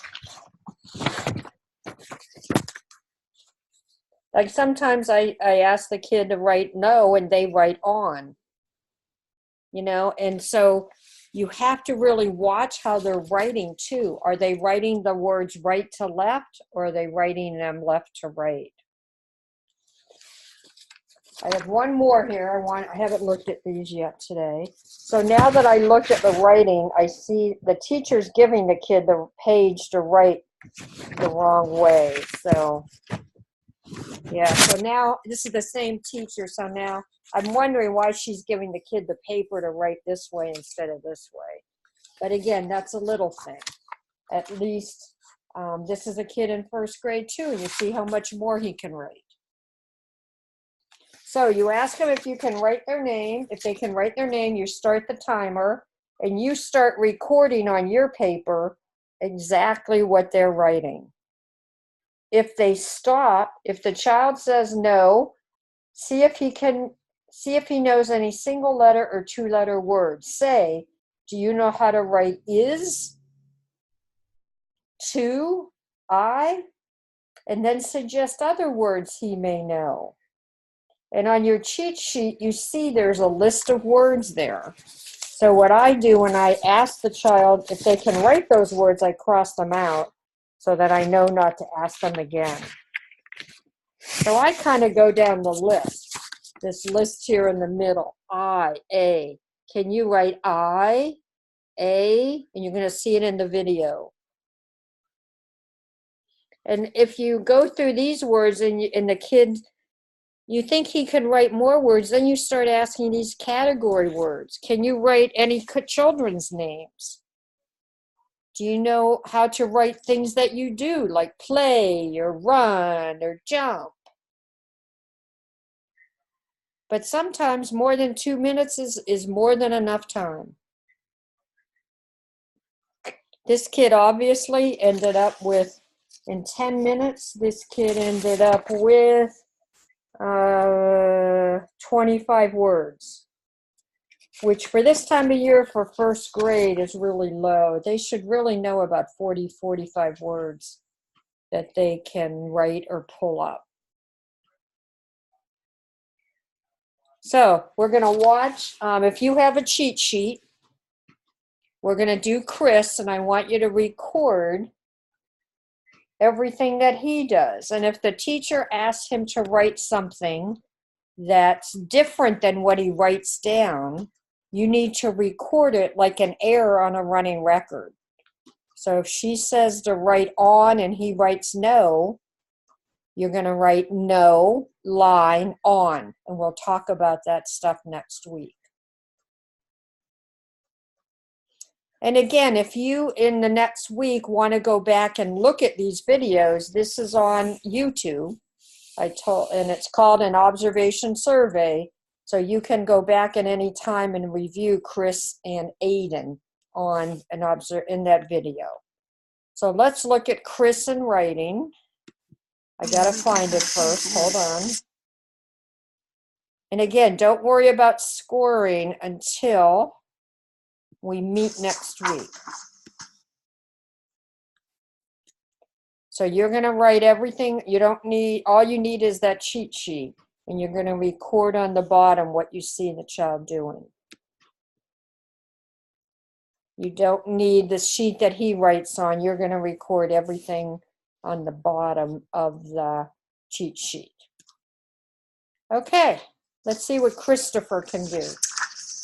like sometimes I ask the kid to write no and they write on, and so you have to really watch how they're writing too. Are they writing the words right to left, or are they writing them left to right? I have one more here. I haven't looked at these yet today. So now that I looked at the writing, I see the teacher's giving the kid the page to write the wrong way. So yeah, so now this is the same teacher. So now I'm wondering why she's giving the kid the paper to write this way instead of this way. But again, that's a little thing. At least this is a kid in first grade too, and you see how much more he can write. So you ask them if you can write their name. If they can write their name, you start the timer, and you start recording on your paper exactly what they're writing. if they stop, if the child says no, see if he knows any single letter or two-letter words. Say, do you know how to write is, to, I? And then suggest other words he may know. And on your cheat sheet, you see there's a list of words there. So what I do when I ask the child if they can write those words, I cross them out so that I know not to ask them again. So I kind of go down the list, this list here in the middle, I, A. Can you write I, A? And you're going to see it in the video. And if you go through these words and the kid, you think he can write more words, then you start asking these category words. Can you write any children's names? Do you know how to write things that you do, like play or run or jump? But sometimes more than 2 minutes is more than enough time. This kid obviously ended up with, in 10 minutes, this kid ended up with 25 words, which for this time of year for first grade is really low. They should really know about 40, 45 words that they can write or pull up. So we're going to watch, if you have a cheat sheet, we're going to do Chris, and I want you to record everything that he does. And if the teacher asks him to write something that's different than what he writes down, you need to record it like an error on a running record. So if she says to write on and he writes no, you're going to write no, line, on. And we'll talk about that stuff next week. And again, if you in the next week want to go back and look at these videos, this is on YouTube. And it's called an observation survey. So you can go back at any time and review Chris and Aiden on in that video. So let's look at Chris and writing. I gotta find it first, hold on. And again, don't worry about scoring until we meet next week. So you're gonna write everything, all you need is that cheat sheet, and you're gonna record on the bottom what you see the child doing. You don't need the sheet that he writes on, you're gonna record everything on the bottom of the cheat sheet. Okay, let's see what Christopher can do.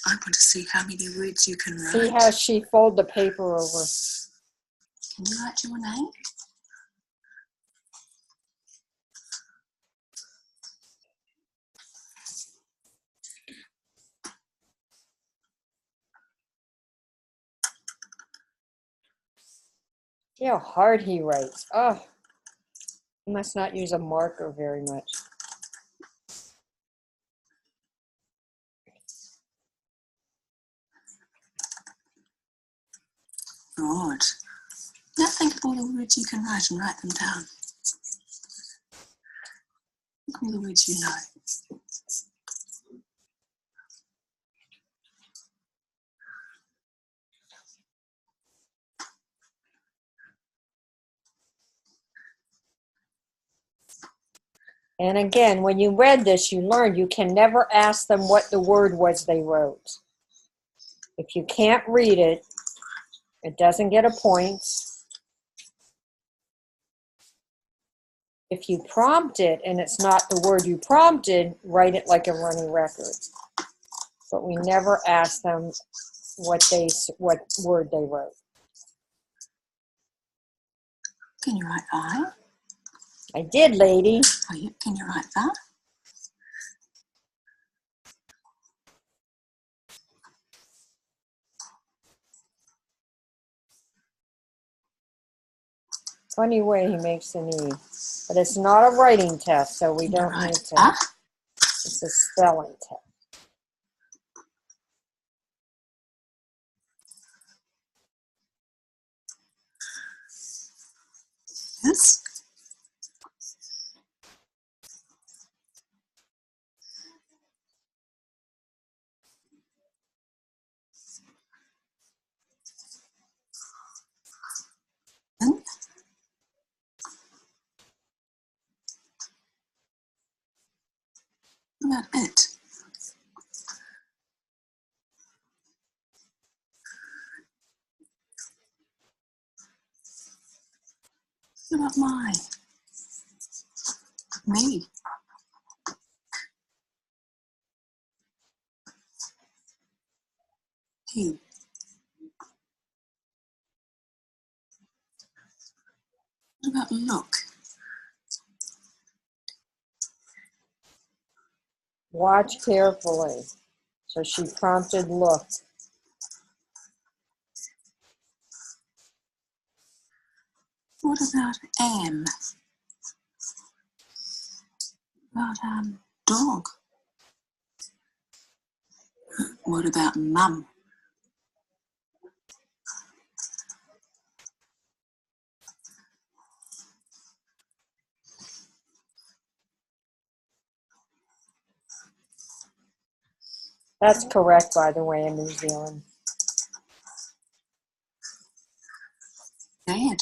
I want to see how many words you can write. See how she fold the paper over. Can you write your name? See how hard he writes. Oh, he must not use a marker very much. Good. Now think of all the words you can write and write them down. Think of all the words you know. And again, when you read this, you learned you can never ask them what the word was they wrote. If you can't read it, it doesn't get a point. If you prompt it and it's not the word you prompted, write it like a running record. But we never ask them what word they wrote. Can you write I? I did, lady. Oh, yeah. Can you write that? Funny way he makes an E. But it's not a writing test, so we don't need to. It's a spelling test. Yes. What about it? What about me? He. What about look? Watch carefully. So she prompted look. What about am? What about dog? What about mum? That's correct, by the way, in New Zealand. Dad.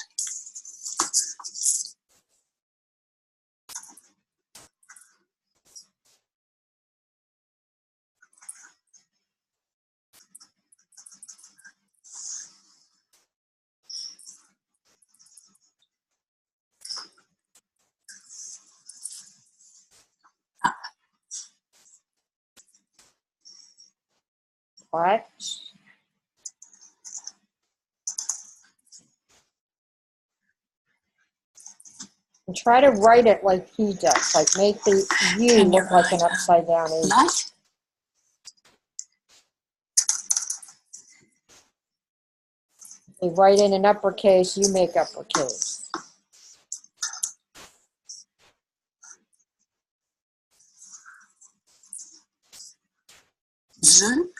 What? And try to write it like he does. Like make the U look like an upside down A. Light. They write in uppercase, you make uppercase. Zoo.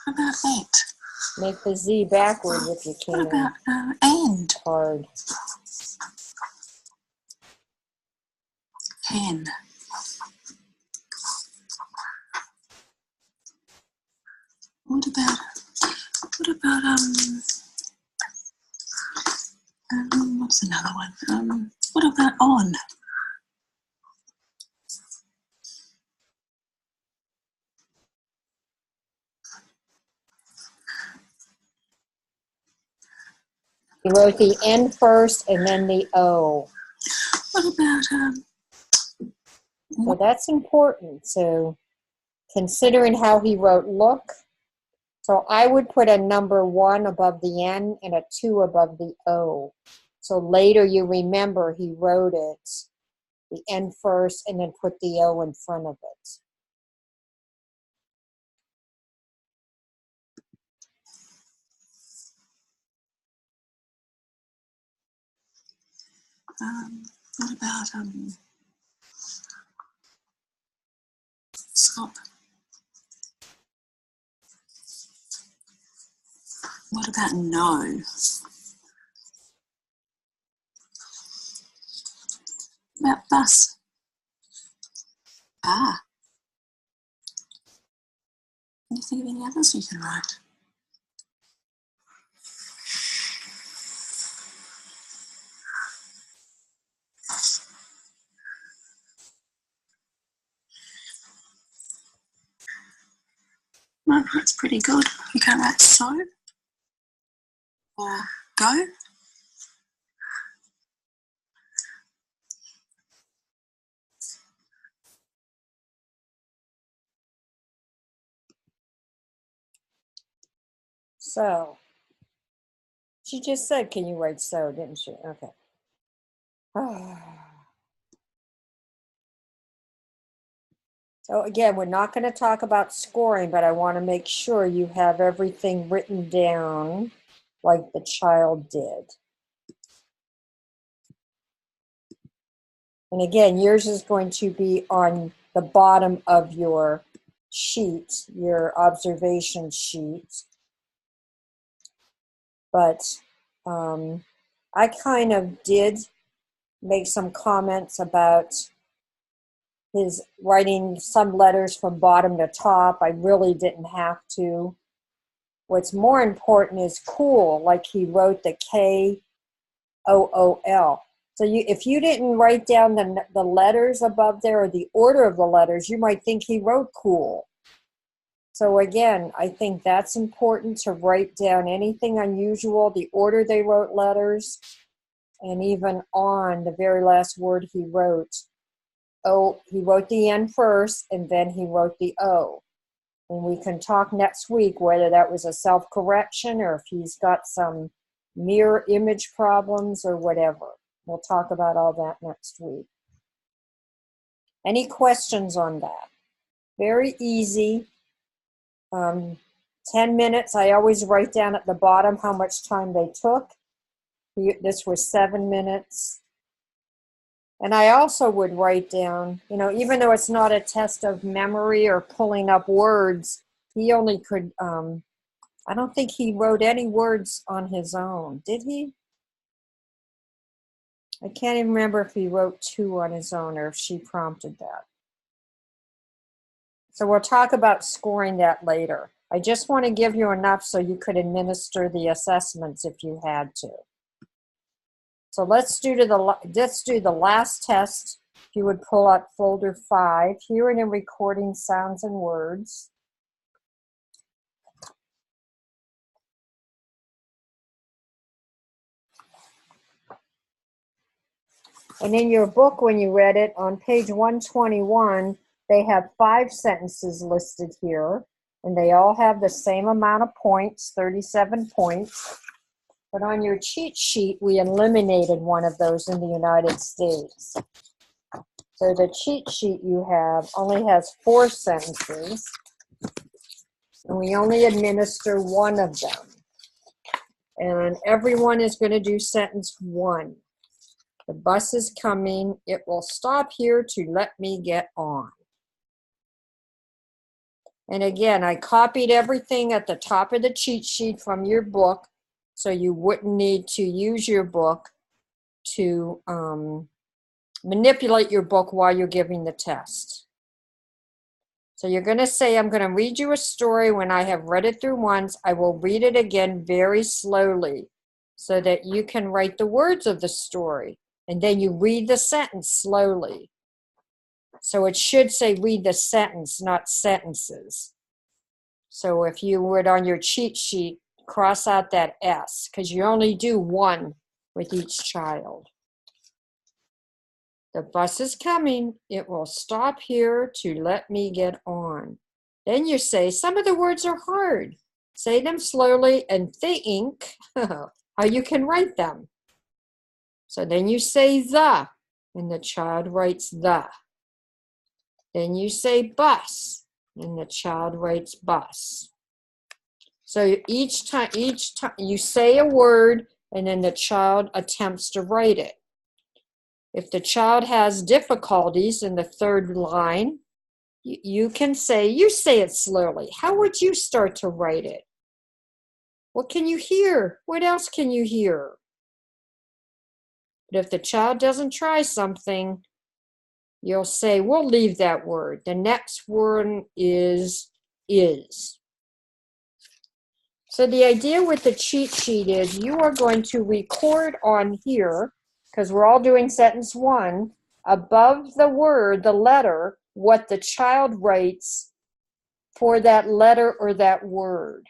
What about that? Make the Z backwards if you can. What about and? Hard. Hen. What about what's another one? What about on? You wrote the N first and then the O. What about So that's important. So considering how he wrote look, so I would put a number 1 above the N and a 2 above the O. So later you remember he wrote it, the N first, and then put the O in front of it. what about stop? What about no? What about bus? Ah. Can you think of any others you can write? That's pretty good. You can't write so or go. So, she just said, can you write so, didn't she? Okay. So again, we're not going to talk about scoring, but I want to make sure you have everything written down like the child did. And again, yours is going to be on the bottom of your sheet, your observation sheet. But I kind of did make some comments about his writing some letters from bottom to top. I really didn't have to. What's more important is cool, like he wrote the K-O-O-L. So if you didn't write down the letters above there or the order of the letters, you might think he wrote cool. So again, I think that's important to write down anything unusual, the order they wrote letters, and even on the very last word he wrote. Oh, he wrote the N first, and then he wrote the O. And we can talk next week whether that was a self-correction or if he's got some mirror image problems or whatever. We'll talk about all that next week. Any questions on that? Very easy. 10 minutes. I always write down at the bottom how much time they took. This was 7 minutes. And I also would write down, you know, even though it's not a test of memory or pulling up words, he only could, I don't think he wrote any words on his own. Did he? I can't even remember if he wrote 2 on his own or if she prompted that. So we'll talk about scoring that later. I just want to give you enough so you could administer the assessments if you had to. So let's do the last test. If you would pull up folder 5, hearing and recording sounds and words. And in your book, when you read it, on page 121, they have 5 sentences listed here, and they all have the same amount of points, 37 points. But on your cheat sheet, we eliminated one of those in the United States. So the cheat sheet you have only has 4 sentences, and we only administer one of them. And everyone is going to do sentence 1. The bus is coming. It will stop here to let me get on. And again, I copied everything at the top of the cheat sheet from your book, so you wouldn't need to use your book to manipulate your book while you're giving the test. So you're going to say, I'm going to read you a story. When I have read it through once, I will read it again very slowly so that you can write the words of the story. And then you read the sentence slowly. So it should say read the sentence, not sentences. So if you would on your cheat sheet, cross out that S, because you only do 1 with each child. The bus is coming. It will stop here to let me get on. Then you say, some of the words are hard. Say them slowly and think how you can write them. So then you say the, and the child writes the. Then you say bus, and the child writes bus. So each time you say a word, and then the child attempts to write it. If the child has difficulties in the 3rd line, you can say, you say it slowly. How would you start to write it? What can you hear? What else can you hear? But if the child doesn't try something, you'll say, we'll leave that word. The next word is. So the idea with the cheat sheet is you are going to record on here, because we're all doing sentence 1, above the word, the letter, what the child writes for that letter or that word.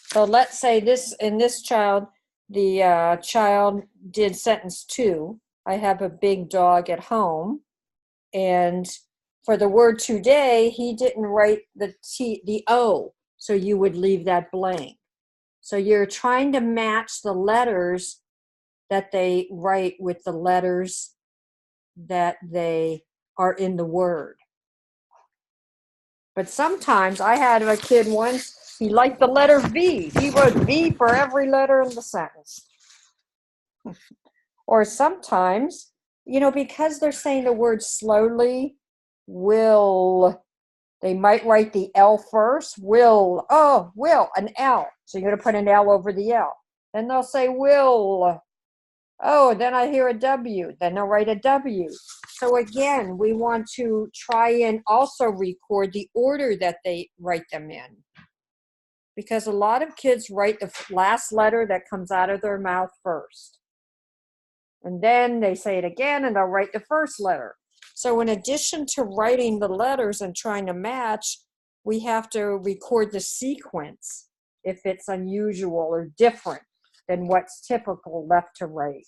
So let's say in this child, the child did sentence 2. I have a big dog at home. And for the word today, he didn't write the O. So you would leave that blank. So you're trying to match the letters that they write with the letters that they are in the word. But sometimes I had a kid once, he liked the letter V. He wrote V for every letter in the sentence. Or sometimes, you know, because they're saying the word slowly, they might write the L first, will, an L. So you're going to put an L over the L. Then they'll say will. Oh, then I hear a W. Then they'll write a W. So again, we want to try and also record the order that they write them in. because a lot of kids write the last letter that comes out of their mouth first. And then they say it again and they'll write the first letter. So in addition to writing the letters and trying to match, we have to record the sequence if it's unusual or different than what's typical left to right.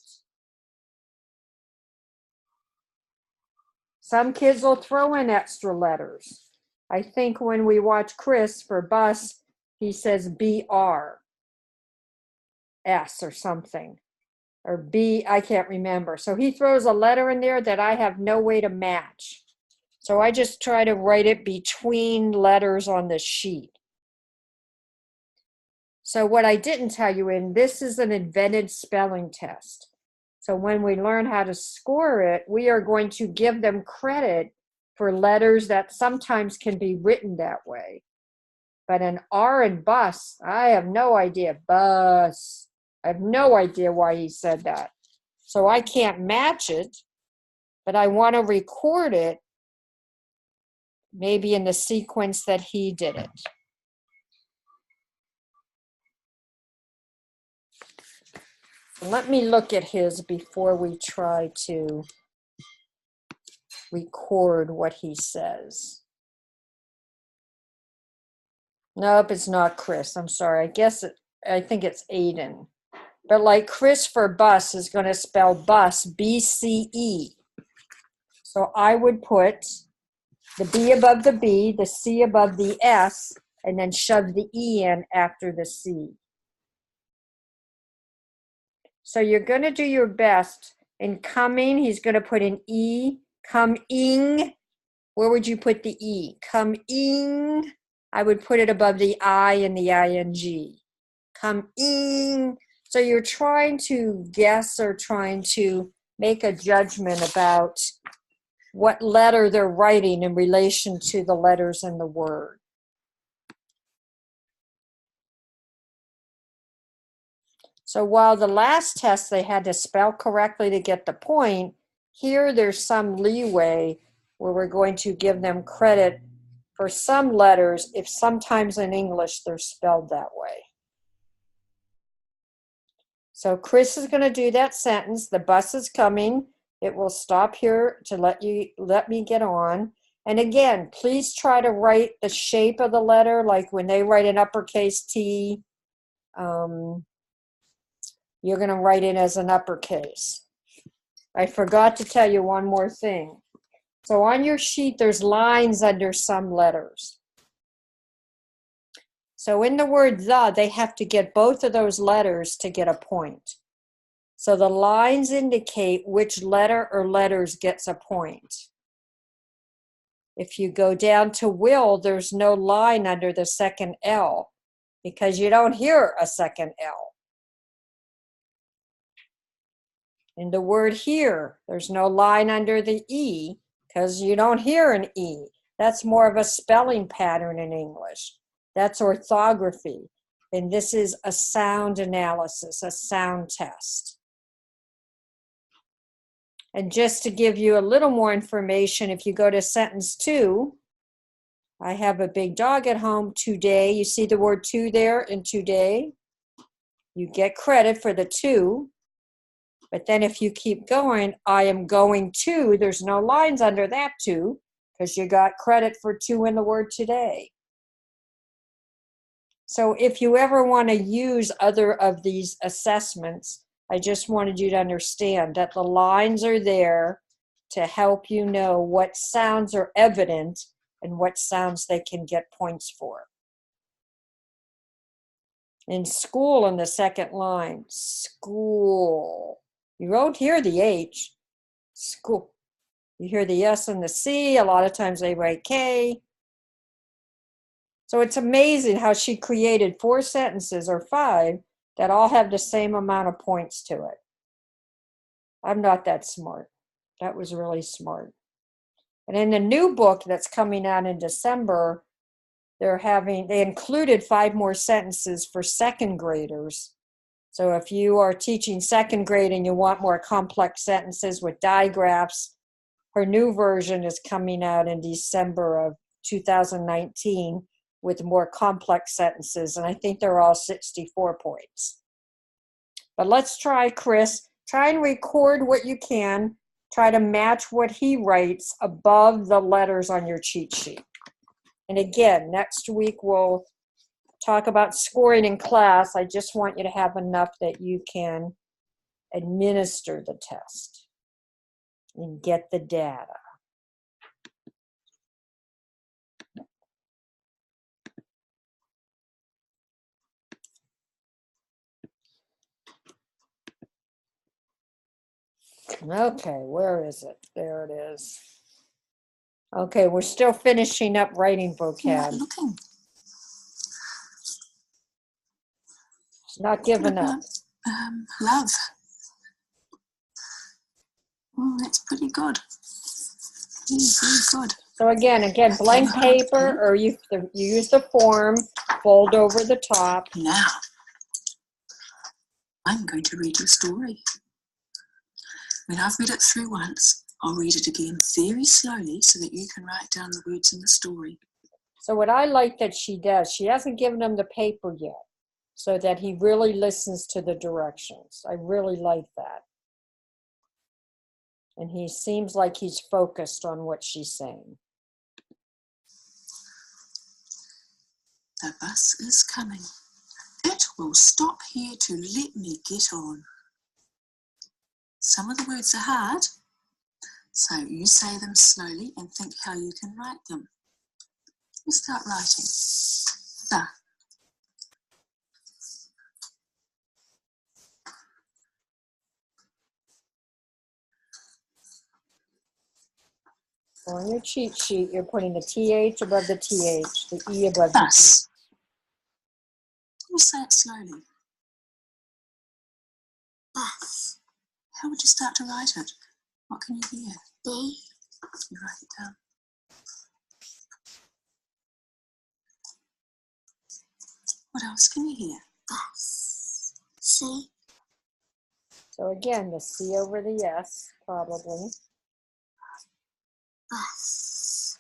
Some kids will throw in extra letters. I think when we watch Chris for bus, he says BR, S or something, or B, I can't remember. So he throws a letter in there that I have no way to match. So I just try to write it between letters on the sheet. So what I didn't tell you this is an invented spelling test. So when we learn how to score it, we are going to give them credit for letters that sometimes can be written that way. But an R in bus, I have no idea. Bus. I have no idea why he said that. So I can't match it, but I want to record it maybe in the sequence that he did it. Let me look at his before we try to record what he says. Nope, it's not Chris. I'm sorry. I think it's Aiden. But like Chris for bus is going to spell bus, B-C-E. So I would put the B above the B, the C above the S, and then shove the E in after the C. So you're going to do your best. In coming, he's going to put an E. Coming. Where would you put the E? Coming. I would put it above the I and the ing. Coming. So you're trying to guess or trying to make a judgment about what letter they're writing in relation to the letters in the word. So while the last test they had to spell correctly to get the point, here there's some leeway where we're going to give them credit for some letters if sometimes in English they're spelled that way. So Chris is going to do that sentence. The bus is coming. It will stop here to let me get on. And again, please try to write the shape of the letter, like when they write an uppercase T, you're going to write it as an uppercase. I forgot to tell you one more thing. So on your sheet, there's lines under some letters. So in the word the, they have to get both of those letters to get a point. So the lines indicate which letter or letters gets a point. If you go down to will, there's no line under the second L because you don't hear a second L. In the word here, there's no line under the E because you don't hear an E. That's more of a spelling pattern in English. That's orthography. And this is a sound analysis, a sound test. And just to give you a little more information, if you go to sentence 2, I have a big dog at home today. You see the word to there in today? You get credit for the to. But then if you keep going, I am going to, there's no lines under that to, because you got credit for to in the word today. So if you ever want to use other of these assessments, I just wanted you to understand that the lines are there to help you know what sounds are evident and what sounds they can get points for. In school, in the second line, school. You won't hear the H, school. You hear the S and the C. A lot of times they write K. So it's amazing how she created 4 sentences or 5 that all have the same amount of points to it. I'm not that smart. That was really smart. And in the new book that's coming out in December, they included 5 more sentences for second graders. So if you are teaching second grade and you want more complex sentences with digraphs, her new version is coming out in December of 2019. with more complex sentences, and I think they're all 64 points. But let's try, Chris. Try and record what you can. Try to match what he writes above the letters on your cheat sheet. And again, next week we'll talk about scoring in class. I just want you to have enough that you can administer the test and get the data. Okay, where is it? There it is. Okay, we're still finishing up writing vocab. Looking. Not giving up. Love. That's pretty good. Very good. So again, blank paper, or you use the form, fold over the top. Now, I'm going to read you a story. When I've read it through once, I'll read it again very slowly so that you can write down the words in the story. So what I like that she does, she hasn't given him the paper yet, so that he really listens to the directions. I really like that. And he seems like he's focused on what she's saying. The bus is coming. It will stop here to let me get on. Some of the words are hard, so you say them slowly and think how you can write them. You start writing. The. So on your cheat sheet, you're putting the TH above the TH, the E above Bus. the You say it slowly. Bus. How would you start to write it? What can you hear? B. You write it down. What else can you hear? Bus. C. So again, the C over the S, probably. Bus.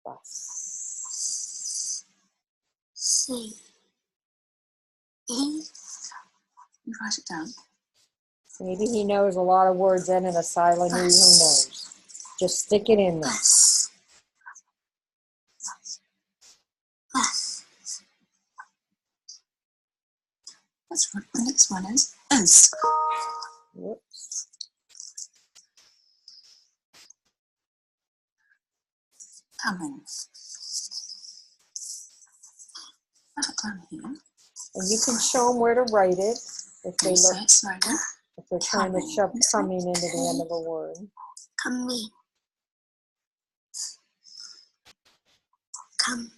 Bus. C. E. You write it down. Maybe he knows a lot of words ending in a silent E, who knows? Just stick it in there. Bus. Bus. That's what the next one is. Whoops. Coming. Put it down here. And you can show them where to write it if they You say look, it slowly. if they're trying to shove coming into the end of a word. Coming. Coming.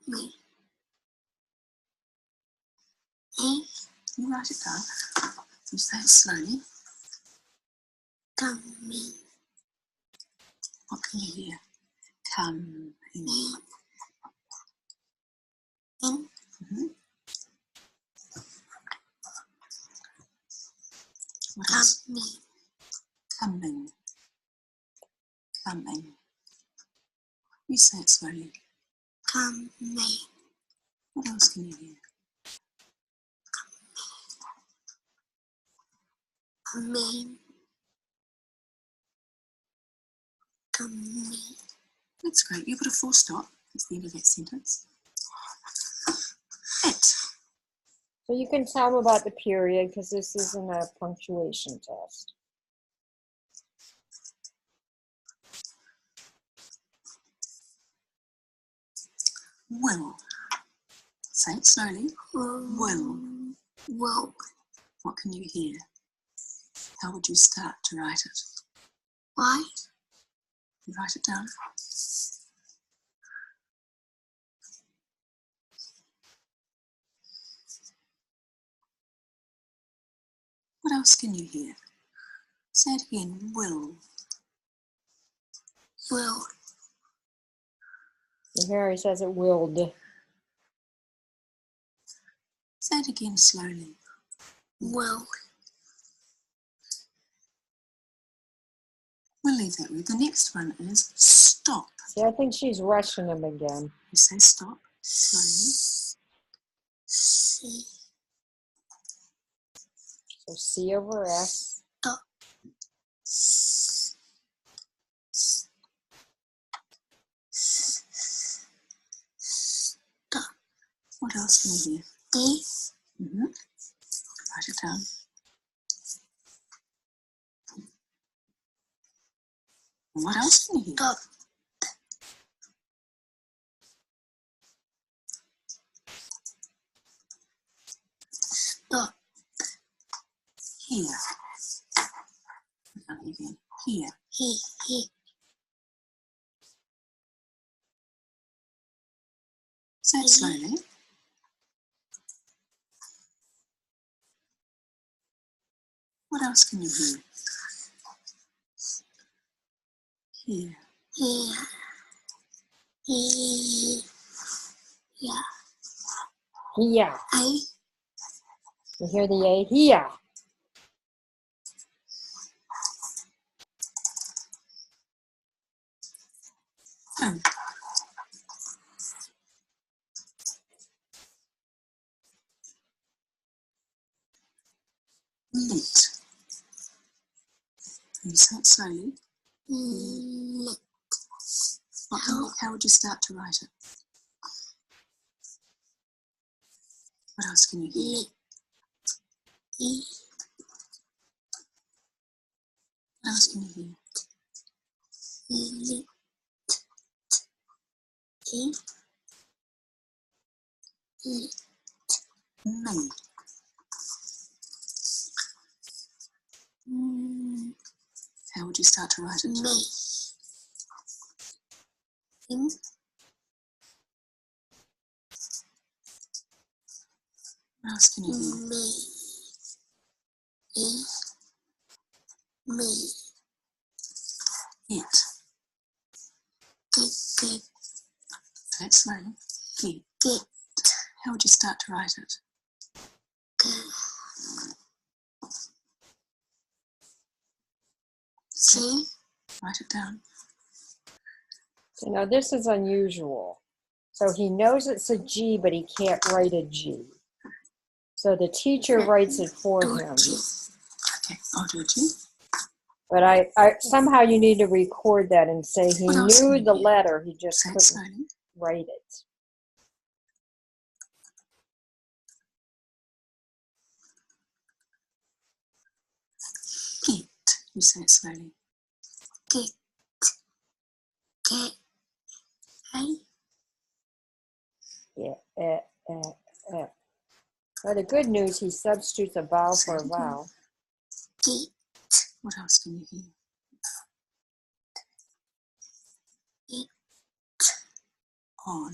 Me. E. You write it down. You say it slowly. Coming. What can you hear? Come. Me. In. Mm-hmm. What else? Coming. Coming. Coming. You say it slowly. Coming. What else can you hear? Coming. Coming. That's great. You put a full stop. That's the end of that sentence. It. So you can tell them about the period because this isn't a punctuation test. Will. Say it slowly. Will. Will. What can you hear? How would you start to write it? Why? You write it down. What else can you hear? Say it again. Will. Will. And here he says it willed. Say it again slowly. Will. We'll leave that with. The next one is stop. See, I think she's rushing him again. You say stop slowly. C. So C over S. Stop. Stop. What else can you hear? D. Write it down. What else can you hear? Stop. Stop. Here. Again. Here. He. Say it slowly. What else can you hear? Here. Here. He. Yeah. Here. A. You hear the A? Here. Oh. Lit. You say it slowly. Lit. How would you start to write it? What else can you hear? Lit. E. What else can you hear? Lit. E. Lit. Me. How would you start to write it? Me. In. What else can you hear? Me. E. Me. It. Get. Say it slowly. Get. Get. How would you start to write it? G. Write it down. You know, this is unusual. So he knows it's a G, but he can't write a G. So the teacher writes it for him. Okay, I'll do a G. But I somehow you need to record that and say he What else knew can you the hear? letter, he just Say it couldn't slowly. write it. Get. You say it slowly. Get. Get. A. Yeah. But the good news, he substitutes a vowel for a vowel. Get. What else can you hear? It. On.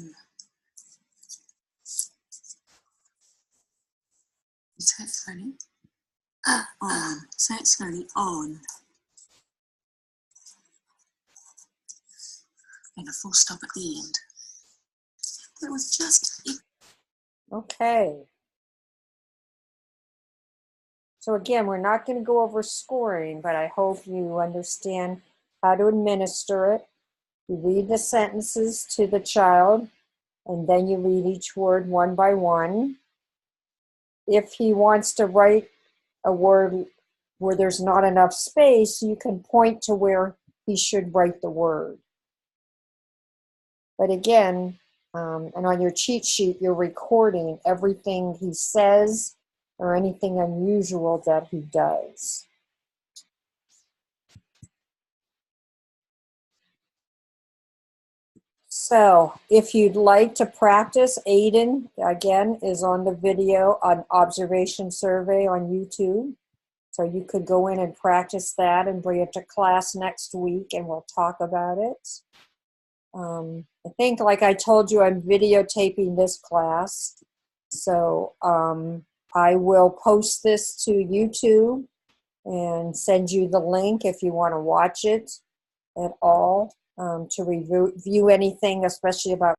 You say it slowly. On. Say it slowly. On. And a full stop at the end. It was just. Okay. So again, we're not going to go over scoring, but I hope you understand how to administer it. You read the sentences to the child, and then you read each word one by one. If he wants to write a word where there's not enough space, you can point to where he should write the word. But again, and on your cheat sheet, you're recording everything he says or anything unusual that he does. So if you'd like to practice, Aiden, again, is on the video on observation survey on YouTube. So you could go in and practice that and bring it to class next week and we'll talk about it. I think, like I told you, I'm videotaping this class. So I will post this to YouTube and send you the link if you want to watch it at all, to review anything, especially about